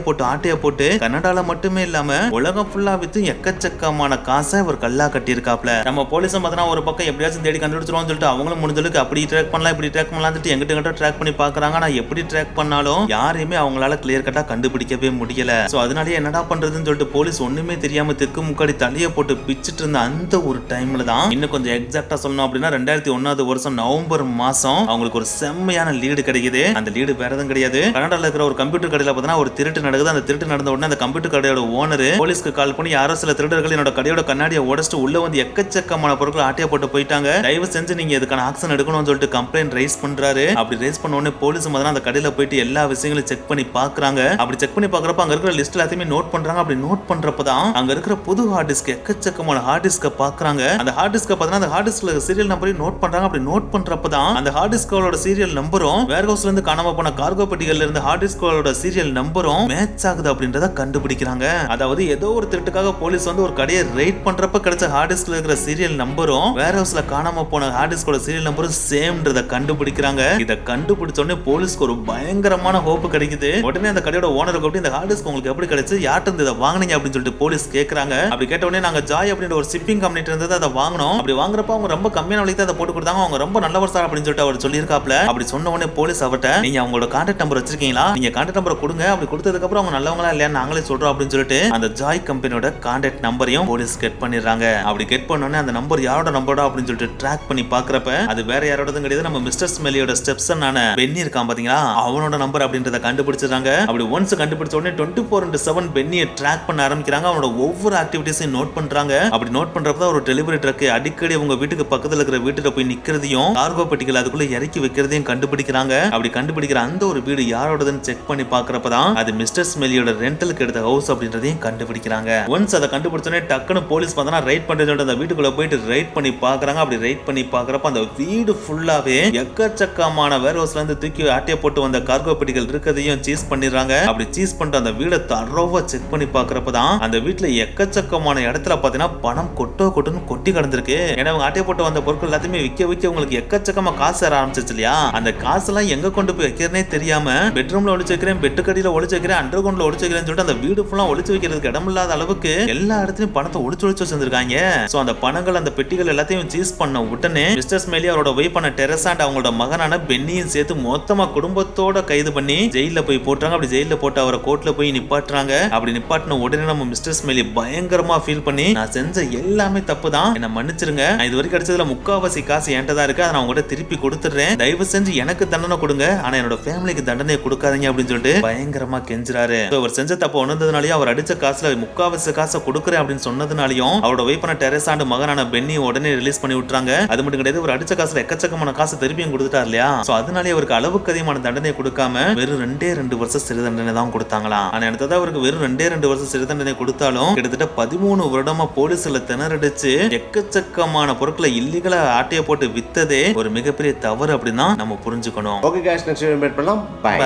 போட்டு கனடால மட்டுமே இல்லாம உலகம் ஃபுல்லா வித்து எக்கச்சக்கமான காசை இவர் கல்லா கட்டி இருக்காப்ல. நம்ம போலீஸும் பாத்தீங்கன்னா ஒரு பக்கம் எப்படியாச்சும் தேடி கண்டுபிடிச்சிருவோம்னு சொல்லிட்டு அவங்களும் முடிஞ்சளவுக்கு அப்படி ட்ராக் பண்ணலாம் இப்படி ட்ராக் பண்ணலாம் எங்கிட்ட ட்ராக் பண்ணி பாக்குறாங்க. ஆனா எப்படி ட்ராக் பண்ணாலும் யாரையுமே அவங்களால கிளியர் கட்டா கண்டுபிடிக்கவே முடியல. சோ அதனாலே என்னடா பண்றதுன்னு சொல்லிட்டு போலீஸ் ஒண்ணுமே தெரியாம தெற்கு முக்காடி தலைய போட்டு பிச்சிட்டு இருந்த அந்த ஒரு டைம்ல தான் இன்னும் கொஞ்சம் எக்ஸாக்டா சொல்லணும் அப்படின்னா 2001 வருஷம் நவம்பர் மாசம் அவங்களுக்கு ஒரு செம்மையான லீடு கிடைக்குது. அந்த லீடு வேற எதுவும் கிடையாது. கனடால இருக்கிற ஒரு கம்ப்யூட்டர் கடையில பாத்தீங்கன்னா ஒரு திருட்டு நடக்குது. அந்த திருட்டு நடந்த உடனே அந்த கம்ப்யூட்டர் கடையோட ஓனர் போலீஸ்க்கு கால் பண்ணி யாரோ சில திருடர்கள் என்னோட கடையோட கண்ணாடியை உடைச்சிட்டு உள்ள வந்து எக்கச்சக்கமான பொருட்கள் ஆட்டிய போட்டு போயிட்டாங்க, தயவு செஞ்சு நீங்க இதுக்கான ஆக்ஷன் எடுக்கணும்னு சொல்லிட்டு கம்ப்ளைண்ட் ரைஸ் பண்றாரு. அப்படி ரைஸ் பண்ண உடனே போலீஸ் அந்த கடையில போயிட்டு எல்லா விஷயங்களையும் செக் பண்ணி பாக்குறாங்க. அப்படி செக் பண்ணி பாக்குறப்ப அங்க இருக்கிற லிஸ்ட் எல்லாத்தையுமே நோட் பண்றாங்க. அப்படி நோட் பண்றப்பதான் அங்க இருக்கிற புது ஹார்ட் டிஸ்க் எக்கச்சக்கமான ஹார்ட் டிஸ்க பாக்குறாங்க. அந்த ஹார்ட் டிஸ்க பாத்தீங்கன்னா அந்த ஹார்ட் டிஸ்க்ல சீரியல் நம்பரையும் நோட் பண்றாங்க. அப்படி நோட் பண்றப்பதான் அந்த ஹார்ட் டிஸ்கோட சீரியல் நம்பரும் வேர் ஹவுஸ்ல இருந்து காணாம போன கார்கோ பெட்டிகள்ல இருந்து ஹார்ட் டிஸ்கோட சீரியல் நம்பரும் மேட்ச் ஆகுது அப்படின்றத கண்டுபிடிக்கிறாங்க. அதாவது ஏதோ ஒரு திருட்டுக்காக போலீஸ் ஒரு கடையை ரைட் பண்றப்ப கிடைச்ச ஹார்ட் டிஸ்க்ல இருக்கிற சீரியல் நம்பரும் வேர் ஹவுஸ்ல காணாம போன ஹார்ட் டிஸ்கோட சீரியல் நம்பரும் சேம்ன்றத கண்டுபிடிக்கிறாங்க. இத கண்டுபிடிச்ச உடனே போலீஸ்க்கு ஒரு பயங்கரமான ஹோப் கிடைக்குது. உடனே அந்த கடையோட ஓனர் கூப்பிட்டு இந்த ஹார்ட் டிஸ்க் உங்களுக்கு எப்படி கிடைச்சு, யார்ட்ட இருந்து இதை வாங்குனீங்க அப்படின்னு சொல்லிட்டு போலீஸ் கேக்குறாங்க. அப்படி கேட்ட உடனே நாங்க ஜாய் அப்படின்ற ஒரு ஷிப்பிங் கம்பெனி இருந்தது அதை வாங்கினோம். அப்படி வாங்குறப்ப அவங்க ரொம்ப கம்மியான விலைக்கு அதை போட்டு கொடுத்தாங்க. அவங்க ரொம்ப நல்லவர் சார் அப்படின்னு சொல்லிட்டு அவர் சொல்லியிருக்காப்ல. அப்படி சொன்ன உடனே போலீஸ் அவர்கிட்ட நீங்க அவங்களோட கான்டாக்ட் நம்பர் வச்சிருக்கீங்களா, நீங்க கான்டாக்ட் நம்பர் கொடுங்க, அப்படி கொடுத்ததுக்கு அப்புறம் அவங்க நல்லவங்களா இல்லையா நாங்களே சொல்றோம் அப்படின்னு சொல்லிட்டு அந்த ஜாய் கம்பெனியோட கான்டாக்ட் நம்பரையும் போலீஸ் கெட் பண்ணிடுறாங்க. அப்படி கெட் பண்ணோடனே அந்த நம்பர் யாரோட நம்பரா அப்படின்னு சொல்லிட்டு ட்ராக் பண்ணி பாக்குறப்ப அது வேற யாரோடதும் கிடையாது, நம்ம மிஸ்டர் ஸ்மெலியோட ஸ்டெப்சனான பென்னி இருக்கான் பாத்தீங்களா, அவனோட நம்பர் அப்படின்றத கண்டுபிடிச்சிடுறாங்க. அப்படி ஒன்ஸ் கண்டுபிடிச்ச உடனே 24/7 பென்னியை ட்ராக் பண்ண ஆரம்பிக்கிறாங்க. அவனோட ஒவ்வொரு ஆக்டிவிட்டிஸையும் நோட் பண்றாங்க. அப்படி நோட் பண்றப்ப ஒரு டெலிவரி ட்ரக் அடிக்கடி உங்க வீட்டுக்கு பக்கத்துல இருக்கிற வீட்டுல போய் நிக்கிறதையும் கார்கோ பெட்டிகள் அதுக்குள்ள இறக்கி வைக்கிறதையும் கண்டுபிடிக்கிறாங்க. அப்படி கண்டுபிடிக்கிற அந்த ஒரு வீடு யாரோடதுன்னு செக் பண்ணி பாக்குறப்பதான் அது மிஸ்டர் ஸ்மெலியோட ரெண்டலுக்கு எடுத்த ஹவுஸ் அப்படின்றதையும் கண்டுபிடிக்கிறாங்க. ஒன்ஸ் அதை கண்டுபிடிச்சோடனே டக்குன்னு போலீஸ் பார்த்தா ரைட் பண்றது அந்த வீட்டுக்குள்ள போயிட்டு ரைட் பண்ணி பாக்குறாங்க. அப்படி ரைட் பண்ணி பாக்குறப்ப அந்த வீடு ஃபுல்லாவே எக்கச்சக்கமான வேர் ஹவுஸ்ல இருந்து தூக்கி ஆட்டிய போட்டு வந்த கார்கோ பெட்டிகள் இருக்கிறதையும் சீஸ் பண்ணிடுறாங்க. அப்படி சீஸ் பண்ணிட்டு அந்த வீடை தரோவா செக் பண்ணி பாக்குறப்பதான் அந்த வீட்டுல எக்கச்சக்கமான இடத்துல பாத்தீங்கன்னா பணம் கொட்டுன்னு கொட்டி கிடந்திருக்கு. ஏன்னா அவங்க ஆட்டிய போட்டு வந்த பொருட்கள் எல்லாத்தையுமே விற்க உங்களுக்கு எக்கச்சக்கமா காசு சேர ஆரம்பிச்சிச்சு இல்லையா. அந்த காசு எல்லாம் எங்க கொண்டு போய் வைக்கிறனே தெரியாம பெட்ரூம்ல ஒளிச்சு வைக்கிறேன், பெட்டுக்கடியில ஒளிச்சு வைக்கிறேன், அண்டர் கிரவுண்ட்ல ஒளிச்சு வைக்கிறேன்னு சொல்லிட்டு அந்த வீடு ஃபுல்லா ஒளிச்சு வைக்கிறதுக்கு இடம் இல்லாத அளவுக்கு எல்லா இடத்துலயும் பணத்தை ஒளிச்சு வச்சிருக்காங்க. சோ அந்த பணங்கள் அந்த பெட்டிகள் எல்லாத்தையும் சீஸ் பண்ண உடனே மிஸ்டர் ஸ்மெலி அவரோட வைஃபான டெரசா அண்ட் அவங்களோட மகனான பென்னியும் சேர்த்து மொத்தமா குடும்பத்தோட கைது பண்ணி ஜெயில போய் போட்டாங்க. அப்படி ஜெயில போட்டு அவரை கோர்ட்ல போய் நிப்பாட்டுறாங்க. அப்படி நிப்பாட்டின உடனே நம்ம மிஸ்டர் ஸ்மெலி பயங்கரமா ஃபீல் பண்ணி நான் செஞ்ச எல்லாமே தப்பு தான், என்ன மன்னிச்சிருங்க, நான் இது வரைக்கும் கிடைச்சதுல முக்காவாசி காசு என்கிட்ட தான் இருக்கு, அதை நான் உங்ககிட்ட திருப்பி கொடுத்துடுறேன், தயவு செஞ்சு எனக்கு தண்டனை கொடுங்க, ஆனா என்னோட ஃபேமிலிக்கு தண்டனை கொடுக்காதீங்க அப்படின்னு சொல்லிட்டு பயங்கரமா கெஞ்சுறாரு. அவர் செஞ்ச தப்பு உணர்ந்ததுனாலயும் அவர் அடிச்ச காசுல முக்காவாசி காசை கொடுக்குறேன் அப்படின்னு சொன்னதுனாலயும் அவரோட வைஃபான டெரசாண்டு மகனான பென்னி உடனே ரிலீஸ் பண்ணி விட்டுறாங்க. அது மட்டும் கிடையாது, ஒரு அடிச்ச காசுல எக்கச்சக்கமான காசு திருப்பியும் கொடுத்துட்டார் இல்லையா. சோ அதனாலே அவருக்கு அளவுக்கு அதிகமான தண்டனை கொடுக்காம வெறும் 2 வருஷம் சிறு தண்டனை தான் கொடுத்தாங்களாம். ஆனா அடுத்தது அவருக்கு வெறும் 2 வருஷம் சிறு தண்டனை கொடுத்தாலும் கிட்டத்தட்ட 13 வருடமா போலீஸ்ல திணறடிச்சு எக்கச்சக்கமான பொருட்களை இல்லீகலா ஆட்டைய போட்டு வித்ததே ஒரு மிகப்பெரிய தவறு அப்படின்னு நம்ம புரிஞ்சுக்கணும். ஓகே गाइस, நெக்ஸ்ட் வீடியோல மீட் பண்ணலாம். பை.